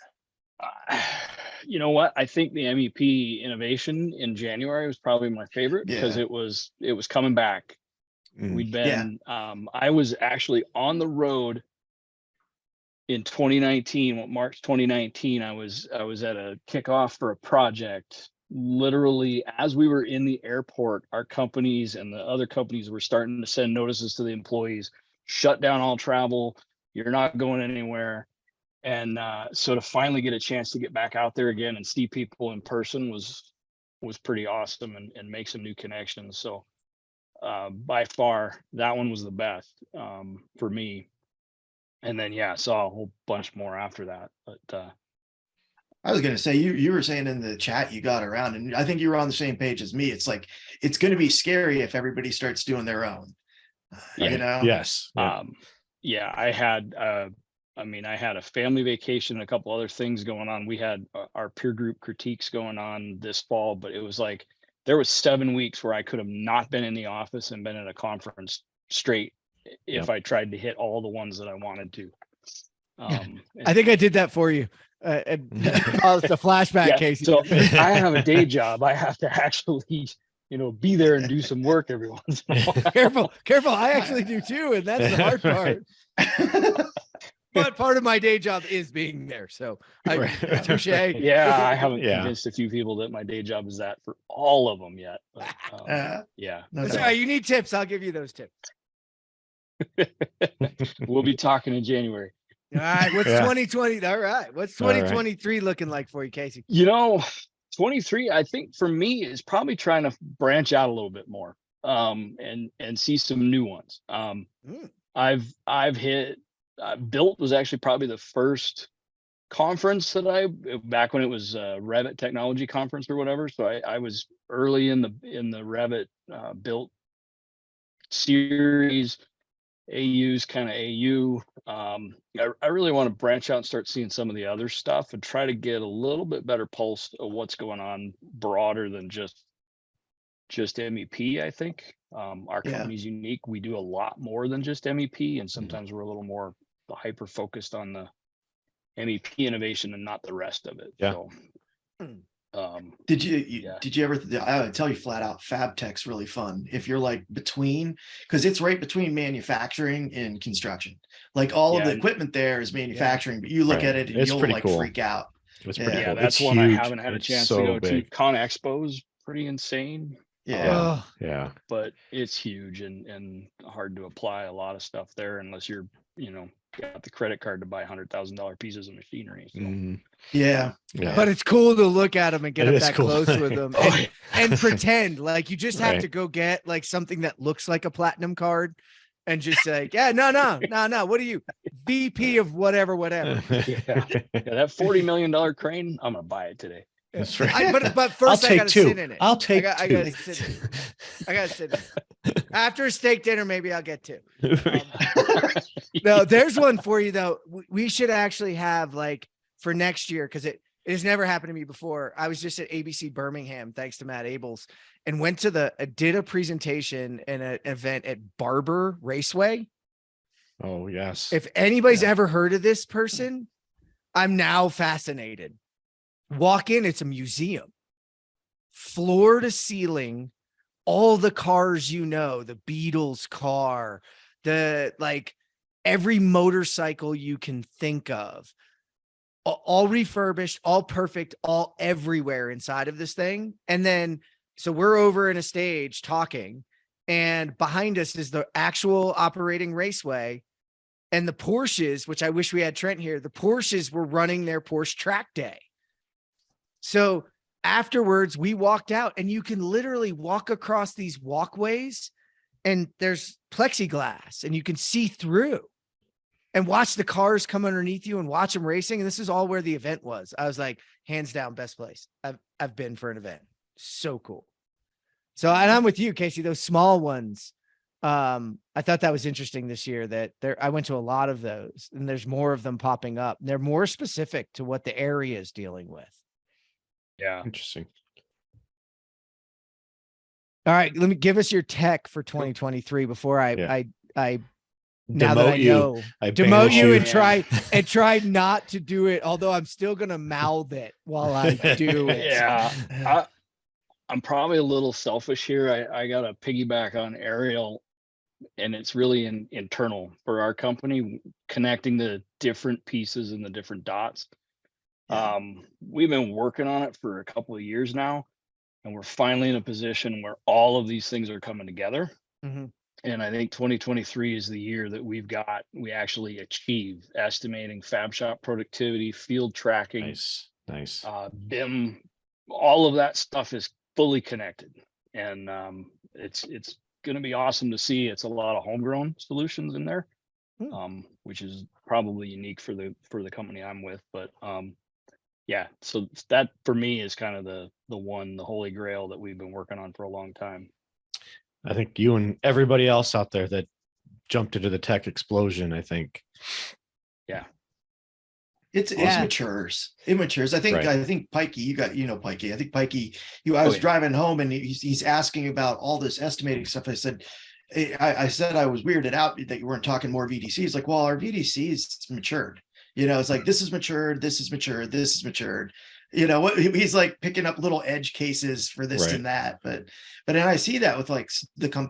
You know what? I think the MEP innovation in January was probably my favorite because Yeah. it was coming back. Mm. We'd been I was actually on the road in 2019, March 2019. I was at a kickoff for a project. Literally, as we were in the airport, our companies and the other companies were starting to send notices to the employees, shut down all travel. You're not going anywhere. And so to finally get a chance to get back out there again and see people in person was pretty awesome and make some new connections. So by far, that one was the best for me. And then, yeah, I saw a whole bunch more after that. But I was gonna say, you were saying in the chat you got around, and I think you were on the same page as me. It's like it's gonna be scary if everybody starts doing their own. You know? Yes. Yeah. Yeah, I had a family vacation and a couple other things going on. We had our peer group critiques going on this fall, but it was like there was 7 weeks where I could have not been in the office and been at a conference straight if I tried to hit all the ones that I wanted to. I think I did that for you. Oh, it's a flashback, Yeah, Casey. so I have a day job. I have to actually, be there and do some work every once in a while. Careful. I actually do too. And that's the hard part. But part of my day job is being there. So touche. Yeah, I haven't Yeah. convinced a few people that my day job is that for all of them yet. But, yeah, No That's doubt. right. You need tips. I'll give you those tips. we'll be talking in January. All right. What's Yeah. 2020? All right. What's All right. 2023 looking like for you, Casey? 23, I think for me is probably trying to branch out a little bit more and see some new ones. I've hit Built was actually probably the first conference that back when it was Revit Technology Conference or whatever. So I was early in the Revit Built series. AU's kind of AU. I really want to branch out and start seeing some of the other stuff and try to get a little bit better pulse of what's going on broader than just MEP. I think our company's unique. We do a lot more than just MEP, and sometimes we're a little more hyper focused on the MEP innovation and not the rest of it. Yeah. So, Did you ever, I would tell you flat out, Fab Tech's really fun. If you're like because it's right between manufacturing and construction. Like all of the equipment there is manufacturing, but you look at it and It's you'll pretty like cool. freak out. It's pretty yeah, cool. that's It's one I huge. haven't had a It's chance so to go to. big. Con Expo's pretty insane. Yeah. Yeah. But it's huge and hard to apply a lot of stuff there unless you're, got the credit card to buy $100,000 pieces of machinery. So. Mhm. Yeah. Yeah. But it's cool to look at them and get It up is that cool. close with them and pretend like you just have Right. to go get like something that looks like a platinum card and just say, yeah, no. What are you? VP of whatever. Yeah, that $40 million crane, I'm gonna buy it today. That's right. But first I gotta sit in it. I'll take I two. gotta sit in it. I gotta sit in it. After a steak dinner, maybe I'll get two. No, there's one for you though. We should actually have like for next year, because it has never happened to me before. I was just at ABC Birmingham, thanks to Matt Abels, and went to did a presentation and an event at Barber Raceway. Oh yes. If anybody's ever heard of this person, I'm now fascinated. Walk in, it's a museum. Floor to ceiling, all the cars, the Beatles car, every motorcycle you can think of, all refurbished, all perfect, all everywhere inside of this thing. And then, so we're over in a stage talking, and behind us is the actual operating raceway. And the Porsches, which I wish we had Trent here, the Porsches were running their Porsche track day. So afterwards, we walked out, and you can literally walk across these walkways, and there's plexiglass, and you can see through and watch the cars come underneath you and watch them racing. And this is all where the event was. I was like, hands down, best place I've been for an event. So cool. So, and I'm with you, Casey, those small ones. I thought that was interesting this year that I went to a lot of those, and there's more of them popping up. They're more specific to what the area is dealing with. Yeah. Interesting. All right. Let me give us your tech for 2023 before I now Demote that I you. know, I demote banish you you. and try not to do it. Although I'm still going to mouth it while I do it. Yeah. I'm probably a little selfish here. I got to piggyback on Ariel, and it's really internal for our company, connecting the different pieces and the different dots. Yeah. We've been working on it for a couple of years now, and we're finally in a position where all of these things are coming together. Mm-hmm. And I think 2023 is the year that we actually achieve estimating, fab shop productivity, field tracking, Nice. BIM, all of that stuff is fully connected. And it's going to be awesome to see. It's a lot of homegrown solutions in there, which is probably unique for the company I'm with. But yeah, so that for me is kind of the holy grail that we've been working on for a long time. I think you and everybody else out there that jumped into the tech explosion, I think. Yeah. It matures. It matures. I think Pikey, Pikey. I think Pikey, I was driving home, and he's asking about all this estimating stuff. I said I was weirded out that you weren't talking more VDC. He's like, well, our VDC is matured. It's like, this is matured, this is matured, this is matured. He's like picking up little edge cases for this and that. But then I see that with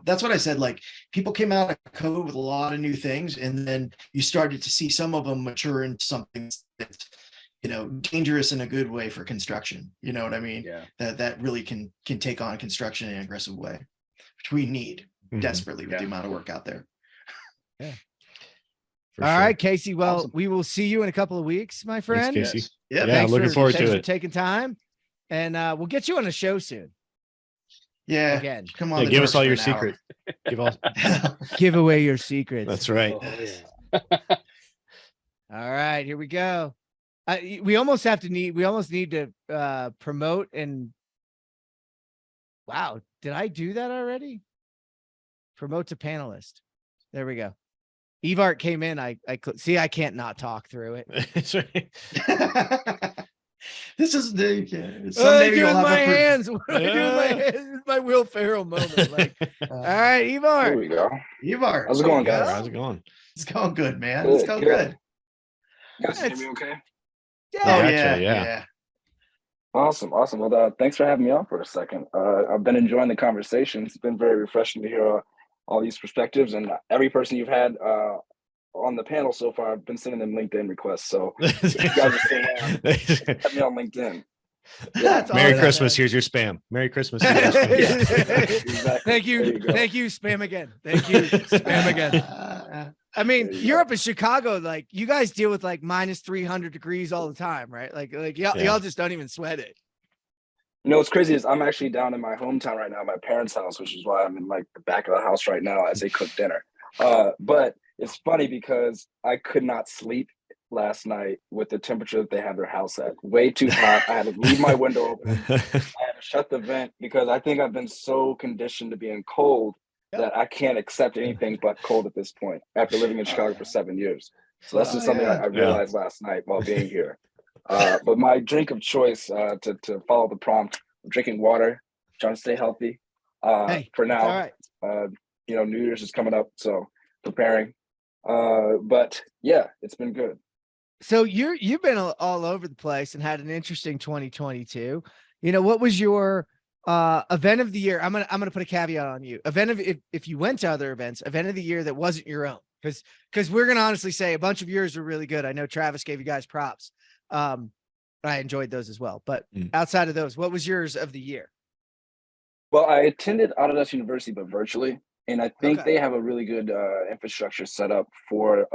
that's what I said, like, people came out of COVID with a lot of new things, and then you started to see some of them mature into something that's, dangerous in a good way for construction. You know what I mean? Yeah. That really can take on construction in an aggressive way, which we need desperately with the amount of work out there. Yeah. All right, Casey. Well, we will see you in a couple of weeks, my friend. Thanks, Casey. Yes. Yeah, looking forward to thanks it. for taking time, and we'll get you on a show soon. Yeah. Again, come on. Give us all your secret. Give away your secrets. That's right. Oh, yeah. All right, here we go. We almost need to promote and. Wow, did I do that already? Promote to panelist. There we go. Evart came in. I see. I can't not talk through it. That's right. This is someday you'll have my hands. What do I do with my hands? This is my Will Ferrell moment. Like, all right, Evart. There we go. Evart, how's it going, guys? How's it going? It's going good, man. It's going good. You guys hear me okay? Yeah. Yeah. Awesome. Well, thanks for having me on for a second. I've been enjoying the conversation. It's been very refreshing to hear all these perspectives, and every person you've had on the panel so far, I've been sending them LinkedIn requests. So if you guys are still on, have me on LinkedIn. Yeah. Merry Christmas. Here's your spam. Merry Christmas. Here's your spam. Exactly. Thank you. Thank you. Spam again. Thank you. Spam again. I mean, you're up in Chicago. Like, you guys deal with like minus 300 degrees all the time, right? Like y'all just don't even sweat it. What's crazy is I'm actually down in my hometown right now, my parents' house, which is why I'm in like the back of the house right now as they cook dinner. But it's funny because I could not sleep last night with the temperature that they have their house at. Way too hot. I had to leave my window open. I had to shut the vent because I think I've been so conditioned to being cold that I can't accept anything but cold at this point after living in Chicago for 7 years. So that's just something I realized last night while being here. But my drink of choice to follow the prompt, I'm drinking water, trying to stay healthy for now. New Year's is coming up, so preparing. But yeah, it's been good. So you've been all over the place and had an interesting 2022. What was your event of the year? I'm gonna put a caveat on you. Event of if you went to other events, event of the year that wasn't your own, because we're gonna honestly say a bunch of yours were really good. I know Travis gave you guys props. I enjoyed those as well. But outside of those, what was yours of the year? Well, I attended Autodesk University, but virtually, and I think Okay. they have a really good infrastructure set up for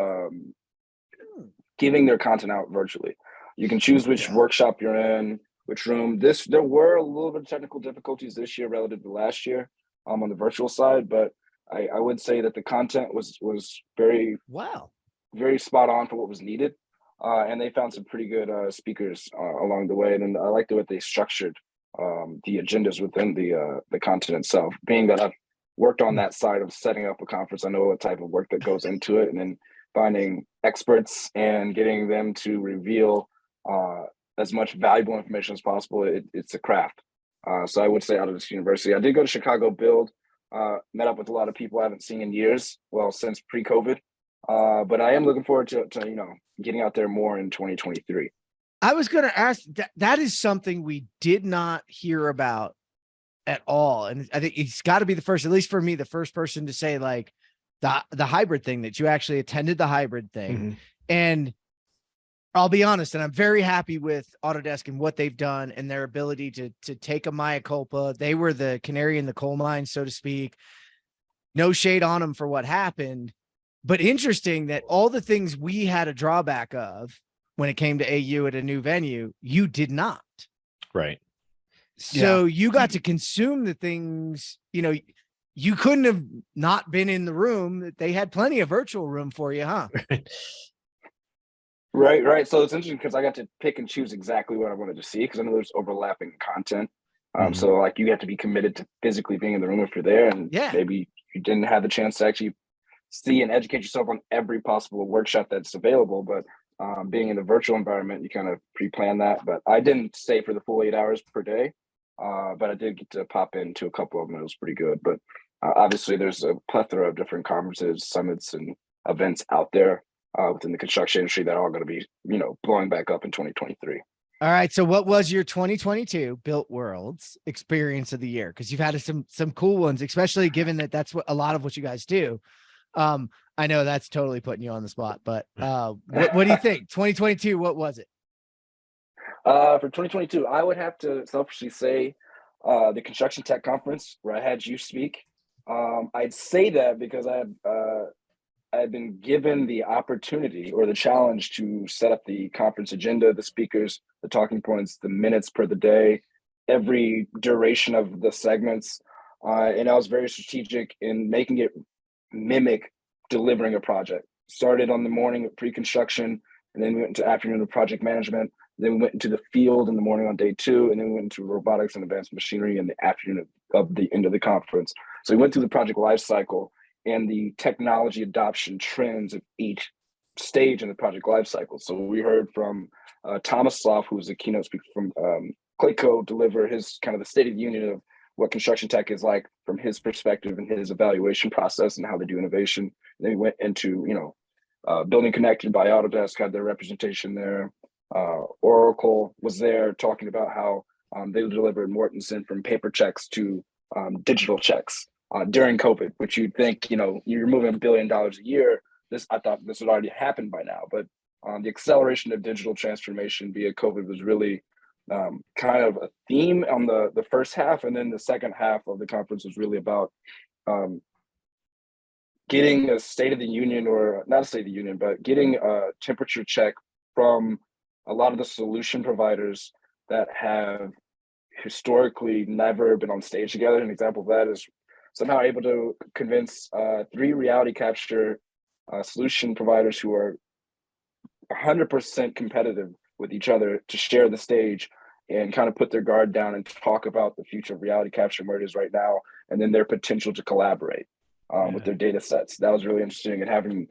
giving their content out virtually. You can choose which workshop you're in, which room. There were a little bit of technical difficulties this year relative to last year on the virtual side, but I would say that the content was very very spot on for what was needed, and they found some pretty good speakers along the way. And I like the way they structured the agendas within the content itself. Being that I've worked on that side of setting up a conference, I know what type of work that goes into it, and then finding experts and getting them to reveal as much valuable information as possible. It's a craft. So I would say out of this university, I did go to Chicago Build, met up with a lot of people I haven't seen in years, well, since pre-COVID. But I am looking forward to getting out there more in 2023. I was going to ask that is something we did not hear about at all. And I think it's got to be the first, at least for me, the first person to say like the hybrid thing, that you actually attended the hybrid thing. Mm-hmm. And I'll be honest, and I'm very happy with Autodesk and what they've done and their ability to take a mea culpa. They were the canary in the coal mine, so to speak. No shade on them for what happened, but interesting that all the things we had a drawback of when it came to AU at a new venue, you did not. Right. So you got to consume the things, you couldn't have not been in the room. They had plenty of virtual room for you, huh? Right. So it's interesting because I got to pick and choose exactly what I wanted to see, because I know there's overlapping content. So like you have to be committed to physically being in the room if you're there, and maybe you didn't have the chance to actually see and educate yourself on every possible workshop that's available. But being in the virtual environment, you kind of pre-plan that. But I didn't stay for the full 8 hours per day, but I did get to pop into a couple of them. It was pretty good. But obviously, there's a plethora of different conferences, summits, and events out there within the construction industry that are all going to be, blowing back up in 2023. All right. So what was your 2022 Built Worlds experience of the year? Because you've had some cool ones, especially given that that's what a lot of what you guys do. I know that's totally putting you on the spot, but what do you think? 2022, what was it? For 2022, I would have to selfishly say the Construction Tech Conference, where I had you speak. I'd say that because I had been given the opportunity or the challenge to set up the conference agenda, the speakers, the talking points, the minutes per the day, every duration of the segments. And I was very strategic in making it mimic delivering a project. Started on the morning of pre-construction, and then we went into afternoon of project management. Then we went into the field in the morning on day 2, and then we went into robotics and advanced machinery in the afternoon of the end of the conference. So we went through the project life cycle and the technology adoption trends of each stage in the project life cycle. So we heard from Thomas Sloff, who was a keynote speaker from Clayco, deliver his kind of the state of the union of what construction tech is like from his perspective and his evaluation process and how they do innovation. And then we went into, Building Connected by Autodesk had their representation there. Oracle was there talking about how they delivered Mortensen from paper checks to digital checks during COVID, which you'd think, you're moving $1 billion a year. I thought this would already happen by now, but the acceleration of digital transformation via COVID was really kind of a theme on the first half. And then the second half of the conference was really about getting a State of the Union, or not a State of the Union, but getting a temperature check from a lot of the solution providers that have historically never been on stage together. An example of that is somehow able to convince 3 reality capture solution providers who are 100% competitive with each other to share the stage and kind of put their guard down and talk about the future of reality capture and where it is right now, and then their potential to collaborate with their data sets. That was really interesting, and having,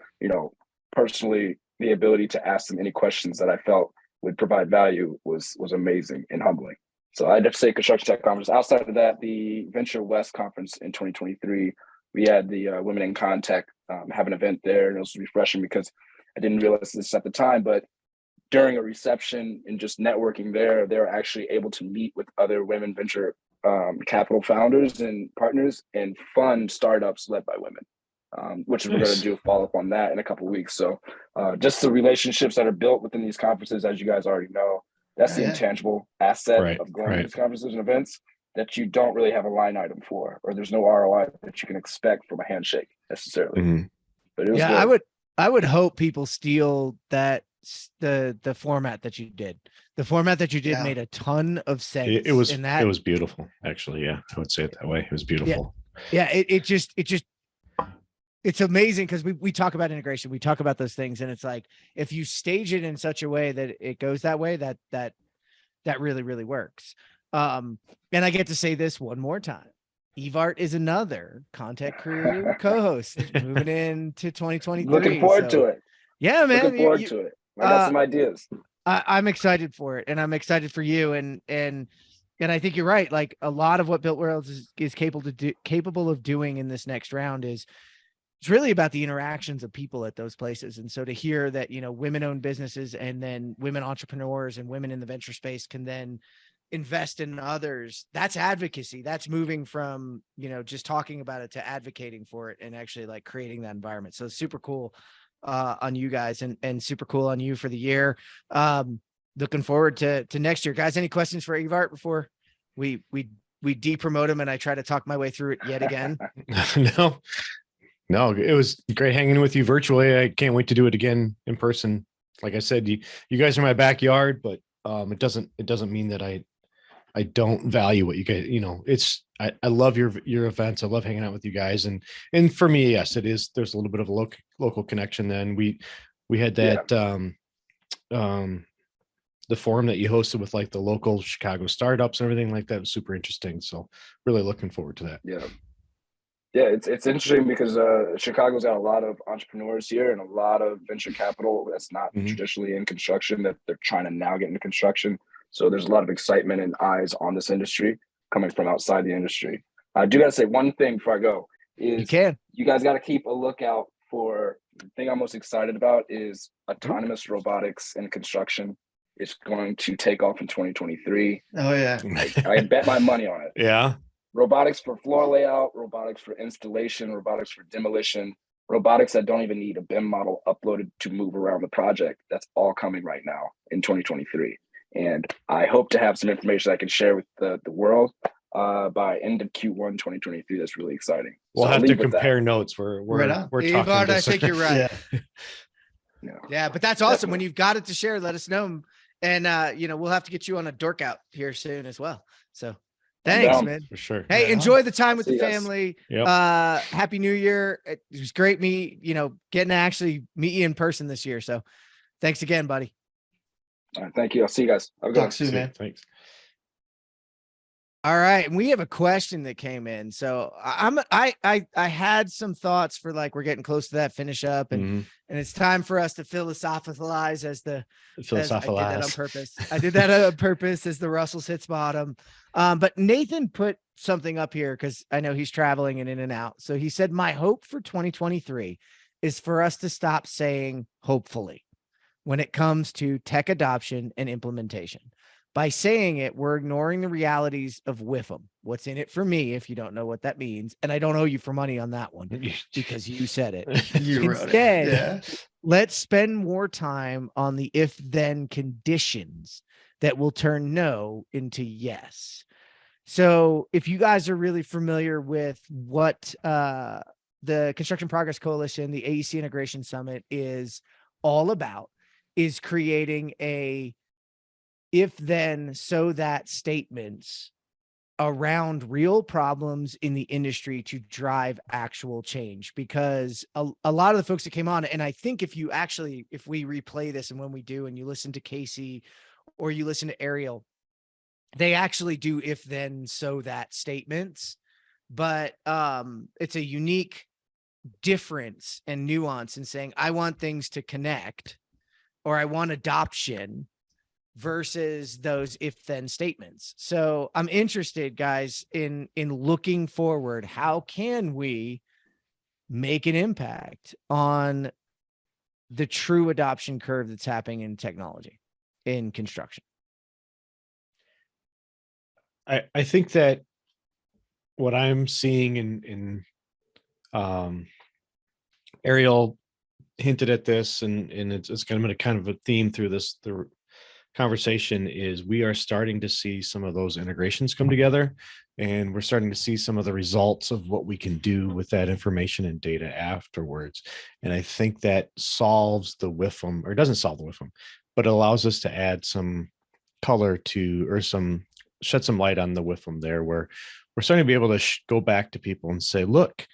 personally the ability to ask them any questions that I felt would provide value was amazing and humbling. So I'd have to say Construction Tech Conference. Outside of that, the Venture West Conference in 2023, we had the Women in Contact have an event there, and it was refreshing because I didn't realize this at the time, but during a reception and just networking there, they're actually able to meet with other women venture capital founders and partners and fund startups led by women, which we're going to do a follow-up on that in a couple of weeks. So just the relationships that are built within these conferences, as you guys already know, that's the intangible asset of going to these conferences and events that you don't really have a line item for, or there's no ROI that you can expect from a handshake necessarily. But it was good. I would hope people steal that the format that you did. The format that you did made a ton of sense. It was beautiful, actually. Yeah, I would say it that way. It was beautiful. Yeah, it's amazing because we talk about integration, we talk about those things, and it's like if you stage it in such a way that it goes that way, that really, really works. And I get to say this one more time. Evart is another Content Crew co-host moving into 2023. Looking forward to it. Yeah, man. Looking forward to it. I got some ideas. I'm excited for it, and I'm excited for you. And I think you're right. Like a lot of what Built Worlds is capable of doing in this next round is it's really about the interactions of people at those places. And so to hear that, women-owned businesses and then women entrepreneurs and women in the venture space can then invest in others, that's advocacy. That's moving from, just talking about it to advocating for it and actually like creating that environment. So super cool on you guys and super cool on you for the year. Looking forward to next year. Guys, any questions for Evart before we de-promote him and I try to talk my way through it yet again? No, it was great hanging with you virtually. I can't wait to do it again in person. Like I said, you guys are my backyard, but it doesn't mean that I don't value what you guys, I love your events. I love hanging out with you guys. And for me, yes, it is. There's a little bit of a local connection. Then we had that, the forum that you hosted with like the local Chicago startups and everything like that was super interesting. So really looking forward to that. Yeah, it's interesting because Chicago's got a lot of entrepreneurs here and a lot of venture capital that's not traditionally in construction that they're trying to now get into construction. So there's a lot of excitement and eyes on this industry coming from outside the industry. I do got to say one thing before I go is you guys got to keep a lookout for the thing I'm most excited about is autonomous robotics in construction. It's going to take off in 2023. Oh yeah. I bet my money on it. Yeah. Robotics for floor layout, robotics for installation, robotics for demolition, robotics that don't even need a BIM model uploaded to move around the project. That's all coming right now in 2023. And I hope to have some information I can share with the world by end of Q1 2023. That's really exciting. We'll have to compare notes. We're talking. I think you're right. Yeah, but that's awesome. When you've got it to share, let us know. And we'll have to get you on a dork out here soon as well. So thanks, man. For sure. Hey, enjoy the time with the family. Yep. Happy New Year. It was great getting to actually meet you in person this year. So thanks again, buddy. All right, thank you. I'll see you guys. Talk soon, man. Thanks. All right, and we have a question that came in. So I had some thoughts for like we're getting close to that finish up, and it's time for us to philosophalize as I did that on purpose. I did that on purpose as the Russell sits bottom. But Nathan put something up here because I know he's traveling and in and out. So he said, my hope for 2023 is for us to stop saying hopefully when it comes to tech adoption and implementation. By saying it, we're ignoring the realities of WIFM. What's in it for me, if you don't know what that means. And I don't owe you for money on that one because you said it. Instead, let's spend more time on the if-then conditions that will turn no into yes. So if you guys are really familiar with what the Construction Progress Coalition, the AEC Integration Summit is all about, is creating a if then so that statements around real problems in the industry to drive actual change. Because a lot of the folks that came on, and I think if we replay this and when we do, and you listen to Casey or you listen to Ariel, they actually do if then so that statements, but it's a unique difference and nuance in saying, I want things to connect or I want adoption versus those if then statements. So I'm interested, guys, in looking forward. How can we make an impact on the true adoption curve that's happening in technology? in construction? I think that what I'm seeing in Ariel hinted at this, and it's kind of a theme through the conversation, is we are starting to see some of those integrations come together, and we're starting to see some of the results of what we can do with that information and data afterwards. And I think that solves the WIFM, or doesn't solve the WIFM, but it allows us to add some color to, or shed some light on the WIFM there, where we're starting to be able to go back to people and say, look,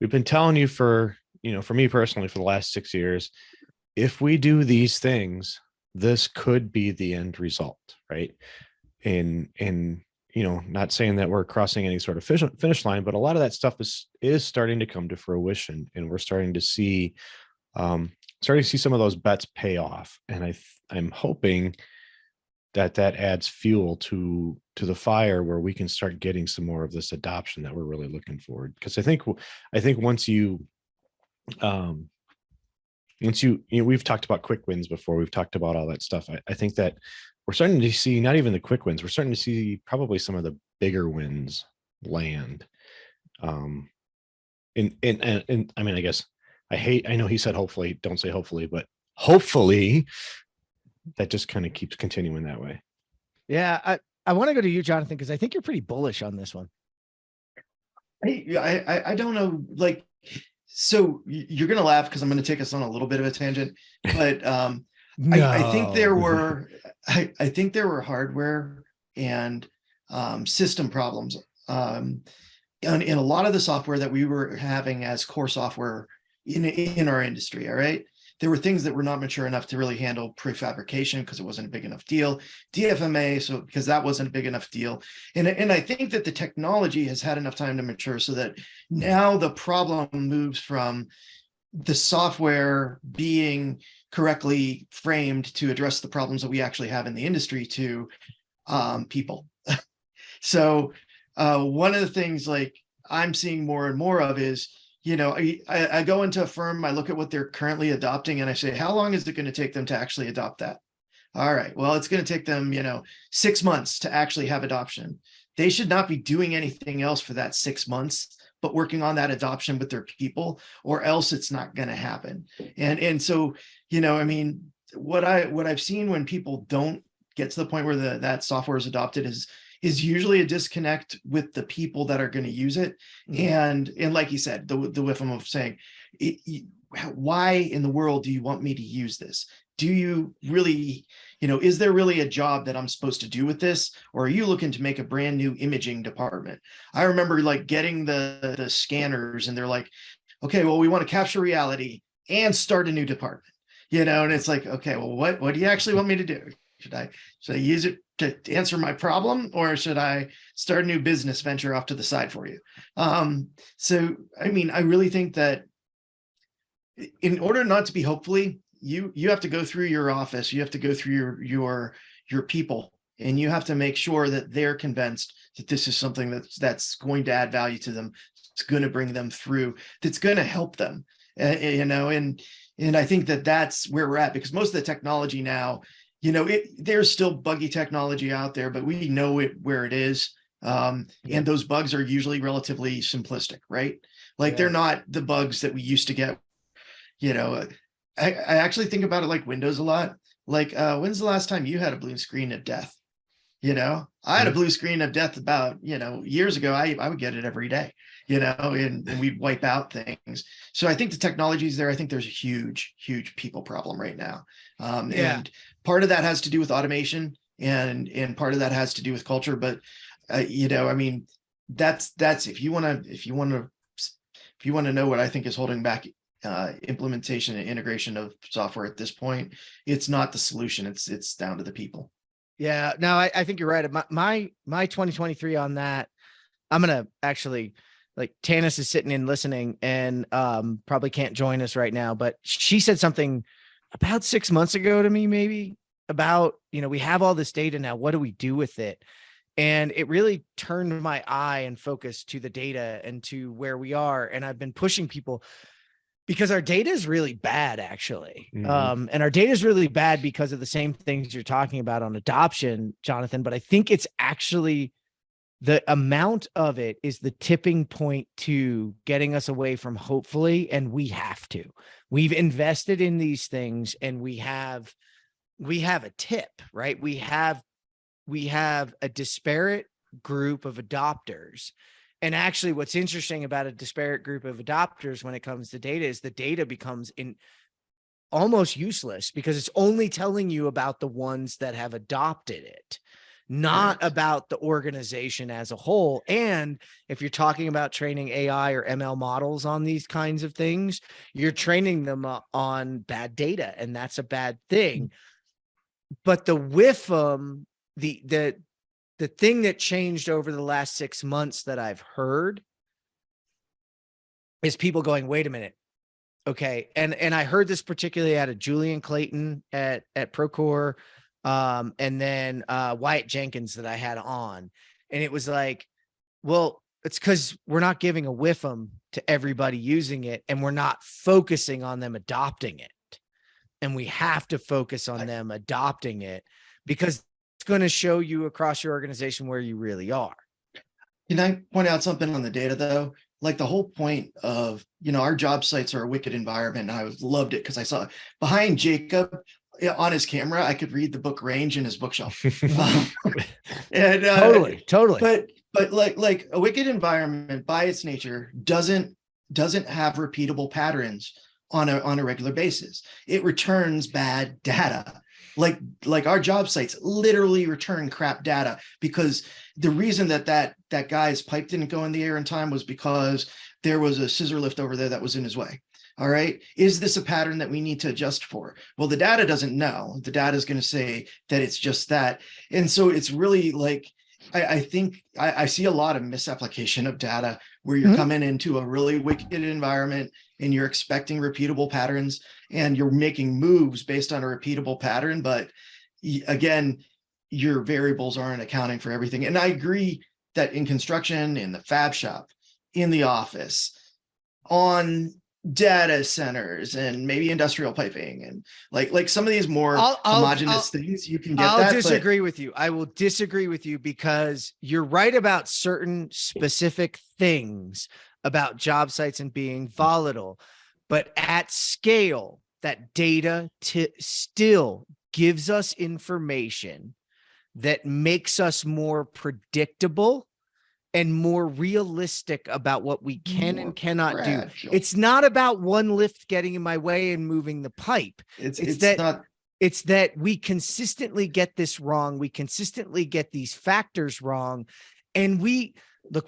we've been telling you for me personally, for the last 6 years, if we do these things, this could be the end result, right? And not saying that we're crossing any sort of finish line, but a lot of that stuff is starting to come to fruition, and we're starting to see some of those bets pay off. And I'm hoping that adds fuel to the fire, where we can start getting some more of this adoption that we're really looking for. Because I think once we've talked about quick wins before, we've talked about all that stuff. I think that we're starting to see not even the quick wins, we're starting to see probably some of the bigger wins land. And I mean, I guess I know he said hopefully, don't say hopefully, but hopefully that just kind of keeps continuing that way. Yeah, I want to go to you, Jonathan, because I think you're pretty bullish on this one. I don't know, like, so you're gonna laugh because I'm gonna take us on a little bit of a tangent, but I think there were I think there were hardware and system problems in a lot of the software that we were having as core software in our industry. All right. There were things that were not mature enough to really handle prefabrication because it wasn't a big enough deal. DFMA, so because that wasn't a big enough deal. And I think that the technology has had enough time to mature so that now the problem moves from the software being correctly framed to address the problems that we actually have in the industry to people. So one of the things like I'm seeing more and more of is, I go into a firm, I look at what they're currently adopting, and I say, how long is it going to take them to actually adopt that? All right, well, it's going to take them, 6 months to actually have adoption. They should not be doing anything else for that 6 months, but working on that adoption with their people, or else it's not going to happen. And so, I mean, what I've seen when people don't get to the point where that software is adopted is usually a disconnect with the people that are going to use it. And like you said, the WIFM of saying, why in the world do you want me to use this? Do you really, is there really a job that I'm supposed to do with this? Or are you looking to make a brand new imaging department? I remember like getting the scanners, and they're like, okay, well, we want to capture reality and start a new department, and it's like, okay, well, what do you actually want me to do? Should I use it to answer my problem, or should I start a new business venture off to the side for you? So, I mean, I really think that in order not to be hopefully, you have to go through your office, you have to go through your people, and you have to make sure that they're convinced that this is something that's going to add value to them. It's going to bring them through. That's going to help them, and I think that's where we're at, because most of the technology now, there's still buggy technology out there, but we know where it is. And those bugs are usually relatively simplistic, right? Like they're not the bugs that we used to get. I actually think about it like Windows a lot. Like, when's the last time you had a blue screen of death? I had a blue screen of death about, years ago. I would get it every day, and we'd wipe out things. So I think the technology is there. I think there's a huge, huge people problem right now. And part of that has to do with automation, and part of that has to do with culture. But, I mean, that's if you want to know what I think is holding back implementation and integration of software at this point, it's not the solution. It's down to the people. Yeah, no, I think you're right. My 2023 on that, I'm gonna actually, like, Tanis is sitting in listening and probably can't join us right now, but she said something about 6 months ago to me, maybe about, we have all this data now, what do we do with it? And it really turned my eye and focus to the data and to where we are. And I've been pushing people. Because our data is really bad, actually. Mhm. And our data is really bad because of the same things you're talking about on adoption, Jonathan. But I think it's actually the amount of it is the tipping point to getting us away from hopefully. And we have to. We've invested in these things, and we have a tip, right? We have a disparate group of adopters. And actually, what's interesting about a disparate group of adopters when it comes to data is the data becomes almost useless because it's only telling you about the ones that have adopted it, not Correct. about the organization as a whole. And if you're talking about training AI or ML models on these kinds of things, you're training them on bad data, and that's a bad thing. But the WIFM, the thing that changed over the last 6 months that I've heard is people going, wait a minute. Okay. And I heard this particularly out of Julian Clayton at Procore, and then Wyatt Jenkins that I had on. And it was like, well, it's because we're not giving a WIFM to everybody using it, and we're not focusing on them adopting it. And we have to focus on them adopting it, because it's going to show you across your organization where you really are. Can I point out something on the data though? Like the whole point of, our job sites are a wicked environment. And I loved it because I saw behind Jacob on his camera, I could read the book range in his bookshelf. And Totally. But like a wicked environment by its nature doesn't have repeatable patterns on a regular basis. It returns bad data. Like our job sites literally return crap data, because the reason that guy's pipe didn't go in the air in time was because there was a scissor lift over there that was in his way. All right. Is this a pattern that we need to adjust for? Well, the data doesn't know. The data is going to say that it's just that. And so it's really like, I think I see a lot of misapplication of data where you're coming into a really wicked environment and you're expecting repeatable patterns and you're making moves based on a repeatable pattern. But again, your variables aren't accounting for everything. And I agree that in construction, in the fab shop, in the office, on data centers, and maybe industrial piping, and like some of these more homogenous things, you can get that. I'll disagree with you. I will disagree with you, because you're right about certain specific things about job sites and being volatile, but at scale, that data still gives us information that makes us more predictable and more realistic about what we can and cannot do. It's not about one lift getting in my way and moving the pipe. It's that we consistently get this wrong. We consistently get these factors wrong. And we're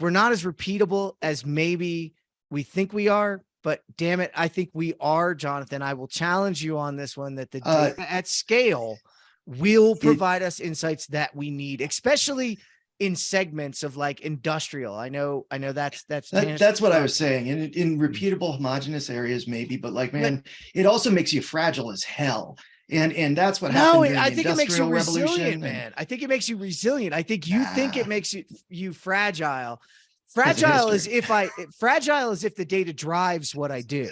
not as repeatable as maybe we think we are, but damn it, I think we are, Jonathan. I will challenge you on this one, that the data at scale will provide us insights that we need, especially in segments of like industrial. I know that's what I was saying. In repeatable homogeneous areas, maybe, but like, man, it also makes you fragile as hell. And that's what happened. No, I think it makes you resilient, man. I think it makes you resilient. I think you think it makes you fragile. Fragile is if the data drives what I do.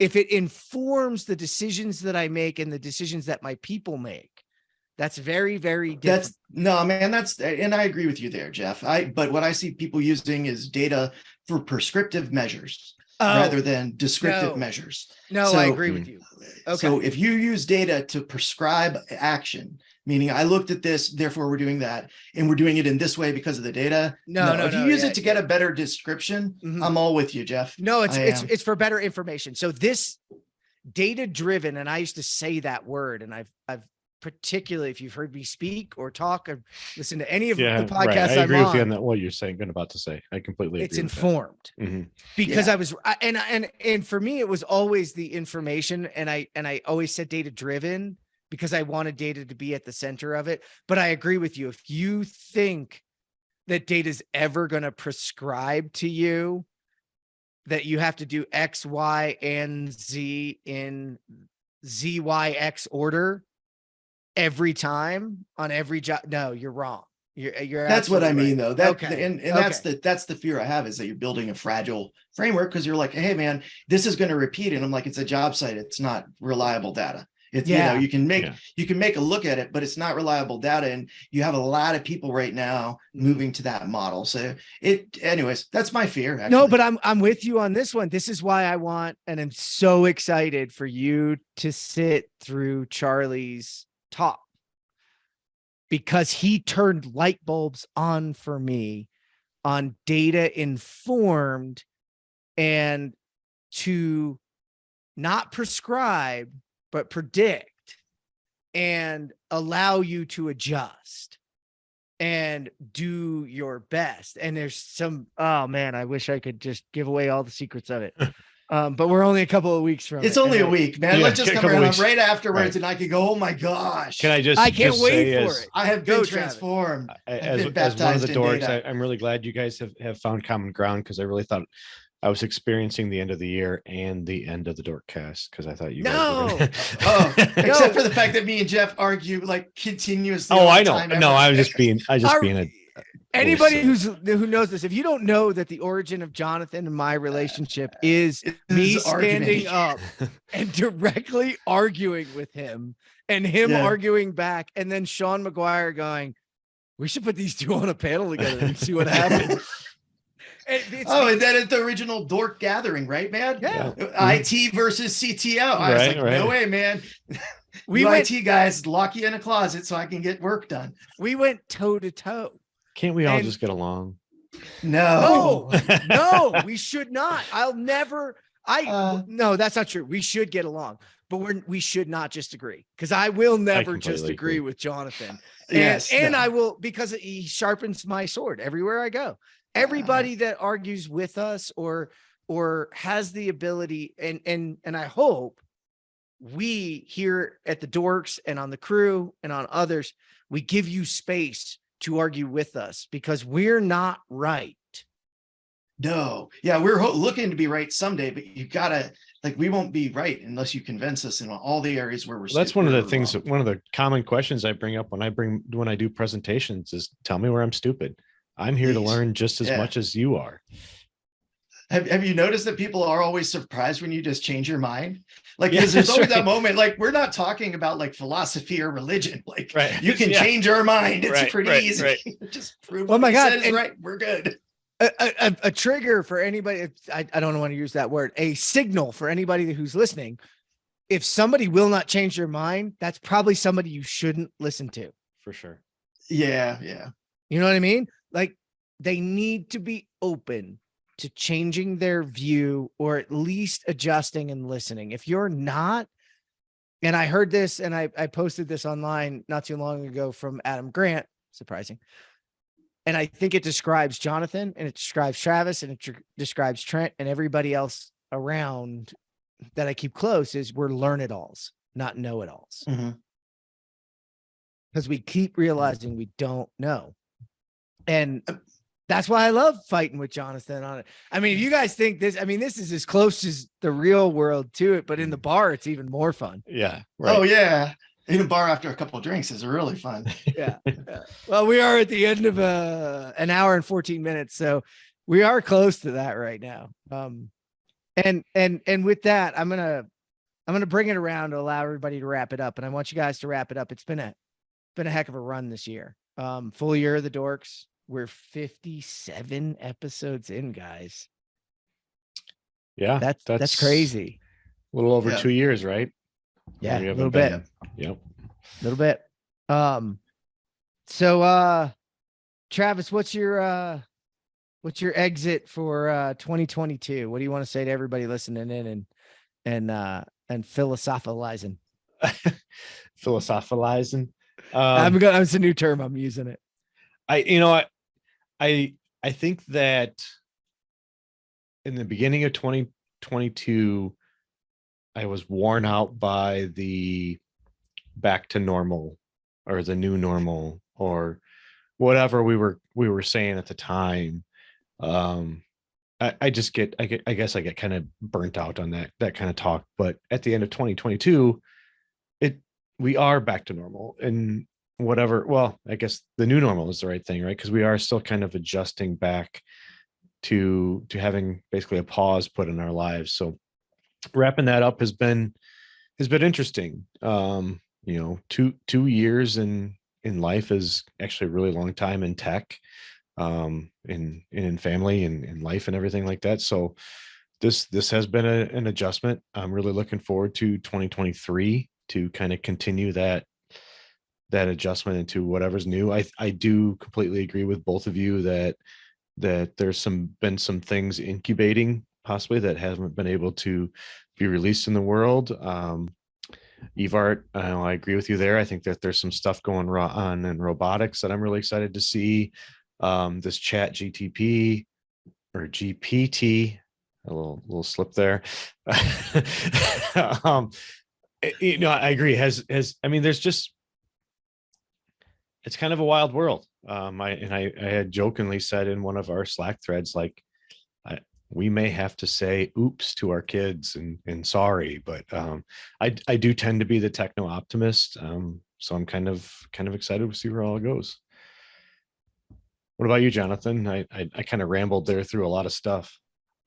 If it informs the decisions that I make and the decisions that my people make. That's very, very different. And I agree with you there, Jeff. But what I see people using is data for prescriptive measures rather than descriptive measures. No, I agree with you. Okay. So if you use data to prescribe action, meaning I looked at this, therefore we're doing that, and we're doing it in this way because of the data. If you use it to get a better description, I'm all with you, Jeff. No, it's for better information. So this data driven, and I used to say that word, and I've particularly if you've heard me speak or talk or listen to any of the podcasts, right. I agree with you on that. What you're saying, about to say, I completely agree. It's informed because I was, and for me, it was always the information, and I always said data driven because I wanted data to be at the center of it. But I agree with you. If you think that data is ever going to prescribe to you that you have to do X, Y, and Z in ZYX order every time on every job, no, you're wrong. You're That's what I absolutely mean, right. though. That Okay. and Okay. that's the fear I have, is that you're building a fragile framework, because you're like, hey man, this is going to repeat. And I'm like, it's a job site. It's not reliable data. It's, Yeah. you can make Yeah. you can make a look at it, but it's not reliable data. And you have a lot of people right now moving to that model. So anyways, that's my fear. Actually. No, but I'm with you on this one. This is why I want, and I'm so excited for you to sit through Charlie's talk, because he turned light bulbs on for me on data informed, and to not prescribe, but predict and allow you to adjust and do your best. And there's some, oh man, I wish I could just give away all the secrets of it. But we're only a couple of weeks from it's it. only a week, man. Yeah, Let's just a come couple around weeks. right afterwards, Right. and I could go, oh my gosh. Can I just? I can't just wait say for as, it. I have Go, been Travis. transformed. As been one of the baptized in dorks, data. I'm really glad you guys have found common ground, because I really thought I was experiencing the end of the year and the end of the DorkCast, because I thought you guys were No. gonna... Oh, except for the fact that me and Jeff argue like continuously. Oh, all the I know. time No, ever. I was just being Anybody silly. who knows this, if you don't know that the origin of Jonathan and my relationship is me standing arguing. up and directly arguing with him, and him Yeah. arguing back, and then Sean McGuire going, we should put these two on a panel together and see what happens. And then at the original Dork gathering, right, man? Yeah. IT versus CTO. I was like, no way, man. We You went, IT guys, lock you in a closet so I can get work done. we went toe to toe. Can't we all And- just get along? No. No, we should not. I'll never. No, that's not true. We should get along, but we should not just agree, because I will never just completely agree agree. with Jonathan. Yes, and no. I will, because he sharpens my sword everywhere I go. Everybody that argues with us or has the ability, and I hope we here at the Dorks and on the crew and on others, we give you space to argue with us, because we're not right. No. Yeah, we're looking to be right someday, but you gotta, like, we won't be right unless you convince us in all the areas where we're. Well, that's one of the things wrong. that one of the common questions I bring up when I do presentations is, tell me where I'm stupid. I'm here to Please. learn just as Yeah. much as you are. Have you noticed that people are always surprised when you just change your mind? Like, Yeah, because there's that's always that right. moment, like, we're not talking about like philosophy or religion. Like, Right. you can Yeah. change your mind. It's Right, pretty right, easy. right. Just prove Oh what my he God, said is and- right. We're good. A trigger for anybody. I don't want to use that word. A signal for anybody who's listening. If somebody will not change their mind, that's probably somebody you shouldn't listen to. For sure. Yeah. Yeah. You know what I mean? Like, they need to be open to changing their view, or at least adjusting and listening. If you're not, and I heard this, and I posted this online not too long ago from Adam Grant, surprising. And I think it describes Jonathan, and it describes Travis, and it describes Trent and everybody else around that I keep close, is we're learn-it-alls, not know-it-alls. Mhm. Because we keep realizing we don't know. And that's why I love fighting with Jonathan on it. I mean, if you guys think this, I mean, this is as close as the real world to it, but in the bar, it's even more fun. Yeah. Right. Oh yeah. In a bar after a couple of drinks is really fun. Yeah. Well, we are at the end of an hour and 14 minutes. So we are close to that right now. And with that, I'm going to bring it around to allow everybody to wrap it up. And I want you guys to wrap it up. It's been a heck of a run this year. Full year of the Dorks. We're 57 episodes in, guys. Yeah. That's crazy. A little over Yeah. 2 years, right? Yeah, We a haven't little bit. been- Yep. A little bit. So Travis, what's your exit for 2022? What do you want to say to everybody listening in and philosophizing? Philosophizing. It's a new term. I'm using it. I think that in the beginning of 2022, I was worn out by the back to normal, or the new normal, or whatever we were saying at the time. I guess I get kind of burnt out on that kind of talk. But at the end of 2022, we are back to normal. And whatever. Well, I guess the new normal is the right thing, right? Because we are still kind of adjusting back to having basically a pause put in our lives. So wrapping that up has been interesting. You know, 2 years in life is actually a really long time in tech, in family and in life and everything like that. So this has been an adjustment. I'm really looking forward to 2023 to kind of continue that adjustment into whatever's new. I do completely agree with both of you that there's been some things incubating possibly that haven't been able to be released in the world. Evart, I agree with you there. I think that there's some stuff going on in robotics that I'm really excited to see. This chat GTP or GPT, a little slip there. You know, I agree. I mean, there's just, it's kind of a wild world. I had jokingly said in one of our Slack threads, like, we may have to say oops to our kids and sorry, but I do tend to be the techno optimist. So I'm kind of excited to see where all it goes. What about you, Jonathan? I kind of rambled there through a lot of stuff.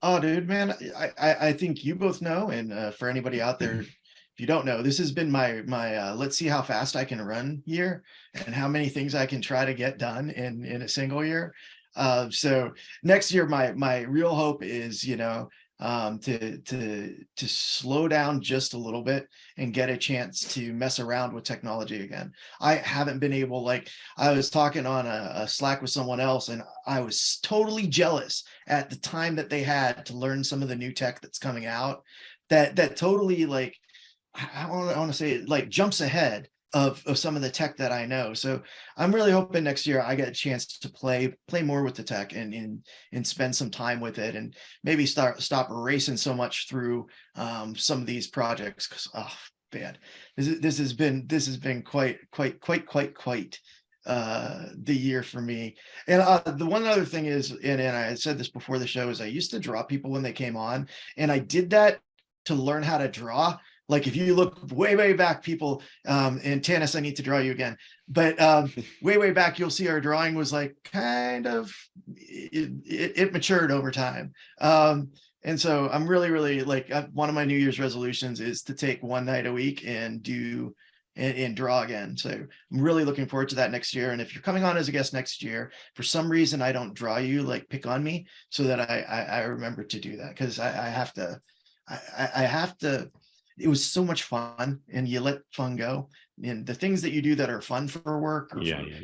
Oh, dude, man, I think you both know, and for anybody out there, if you don't know, this has been my let's see how fast I can run year, and how many things I can try to get done in a single year. So next year, my real hope is, you know, to slow down just a little bit and get a chance to mess around with technology again. I haven't been able, like, I was talking on a Slack with someone else, and I was totally jealous at the time that they had to learn some of the new tech that's coming out, that totally, like, I want to say it, like, jumps ahead of some of the tech that I know. So I'm really hoping next year I get a chance to play more with the tech and spend some time with it, and maybe stop racing so much through some of these projects, because oh man, this has been quite the year for me. And the one other thing is, and I said this before the show, is I used to draw people when they came on, and I did that to learn how to draw. Like, if you look way back, people, and Tanis, I need to draw you again, but way back, you'll see our drawing was like kind of, it matured over time. And so I'm really like, one of my New Year's resolutions is to take one night a week and do and draw again. So I'm really looking forward to that next year. And if you're coming on as a guest next year, for some reason I don't draw you, like, pick on me so that I remember to do that, because I have to. It was so much fun, and you let fun go. And the things that you do that are fun for work or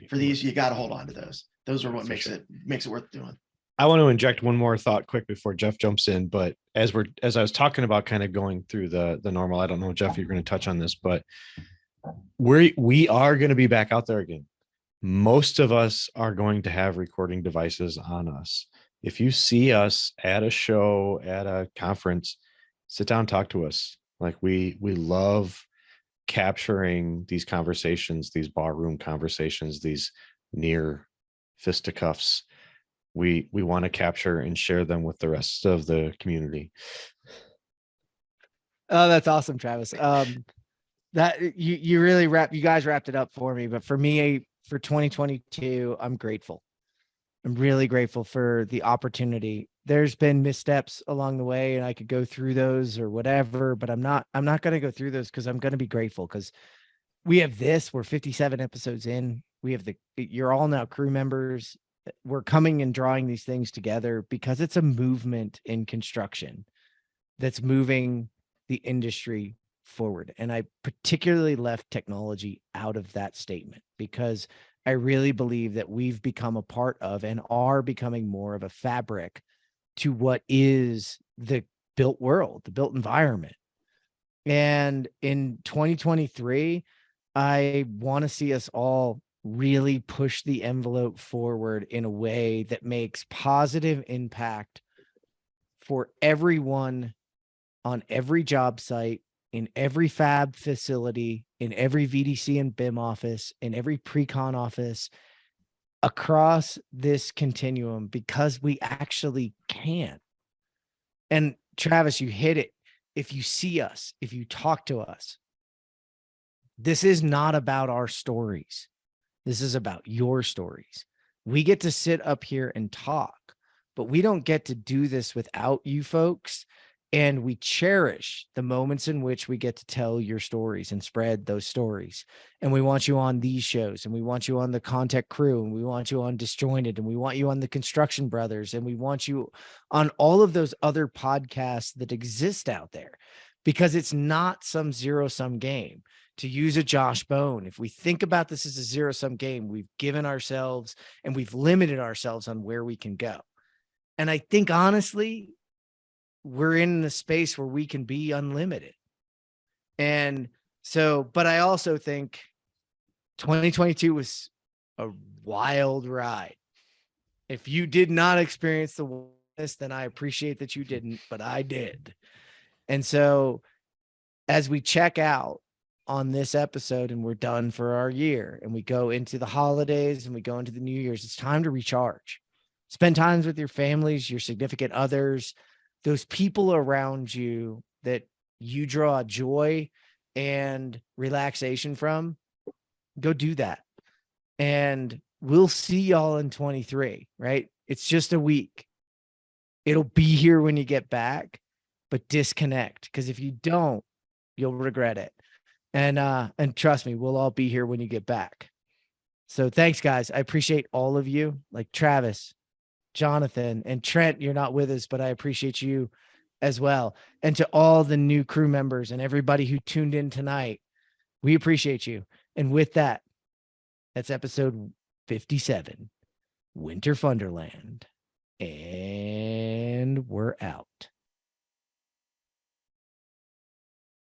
for these, you got to hold on to those. Those are what makes it worth doing. I want to inject one more thought quick before Jeff jumps in. But as I was talking about kind of going through the normal, I don't know, Jeff, you're going to touch on this, but we are going to be back out there again. Most of us are going to have recording devices on us. If you see us at a show, at a conference, sit down, talk to us. Like, we love capturing these conversations, these barroom conversations, these near fisticuffs. We want to capture and share them with the rest of the community. Oh, that's awesome, Travis. That you guys wrapped it up for me. But for me, for 2022, I'm grateful. I'm really grateful for the opportunity. There's been missteps along the way, and I could go through those or whatever, but I'm not going to go through those, because I'm going to be grateful, because we have this, we're 57 episodes in. We have you're all now crew members. We're coming and drawing these things together because it's a movement in construction that's moving the industry forward. And I particularly left technology out of that statement, because I really believe that we've become a part of and are becoming more of a fabric to what is the built world, the built environment. And in 2023, I want to see us all really push the envelope forward in a way that makes positive impact for everyone on every job site, in every fab facility, in every VDC and BIM office, in every pre-con office, across this continuum, because we actually can. And Travis, you hit it. If you see us, if you talk to us, this is not about our stories. This is about your stories. We get to sit up here and talk, but we don't get to do this without you folks. And we cherish the moments in which we get to tell your stories and spread those stories. And we want you on these shows, and we want you on the Contact Crew, and we want you on Disjointed, and we want you on the Construction Brothers, and we want you on all of those other podcasts that exist out there, because it's not some zero-sum game. To use a Josh Bone, if we think about this as a zero-sum game, we've given ourselves and we've limited ourselves on where we can go. And I think, honestly, we're in the space where we can be unlimited. And so, but I also think 2022 was a wild ride. If you did not experience the wildness, then I appreciate that you didn't, but I did. And so as we check out on this episode and we're done for our year and we go into the holidays and we go into the New Year's, it's time to recharge. Spend times with your families, your significant others, those people around you that you draw joy and relaxation from. Go do that. And we'll see y'all in 23, right? It's just a week. It'll be here when you get back, but disconnect, because if you don't, you'll regret it. And trust me, we'll all be here when you get back. So thanks, guys. I appreciate all of you, like Travis, Jonathan, and Trent. You're not with us, but I appreciate you as well. And to all the new crew members and everybody who tuned in tonight, we appreciate you. And with that, that's episode 57, Winter Funderland. And we're out.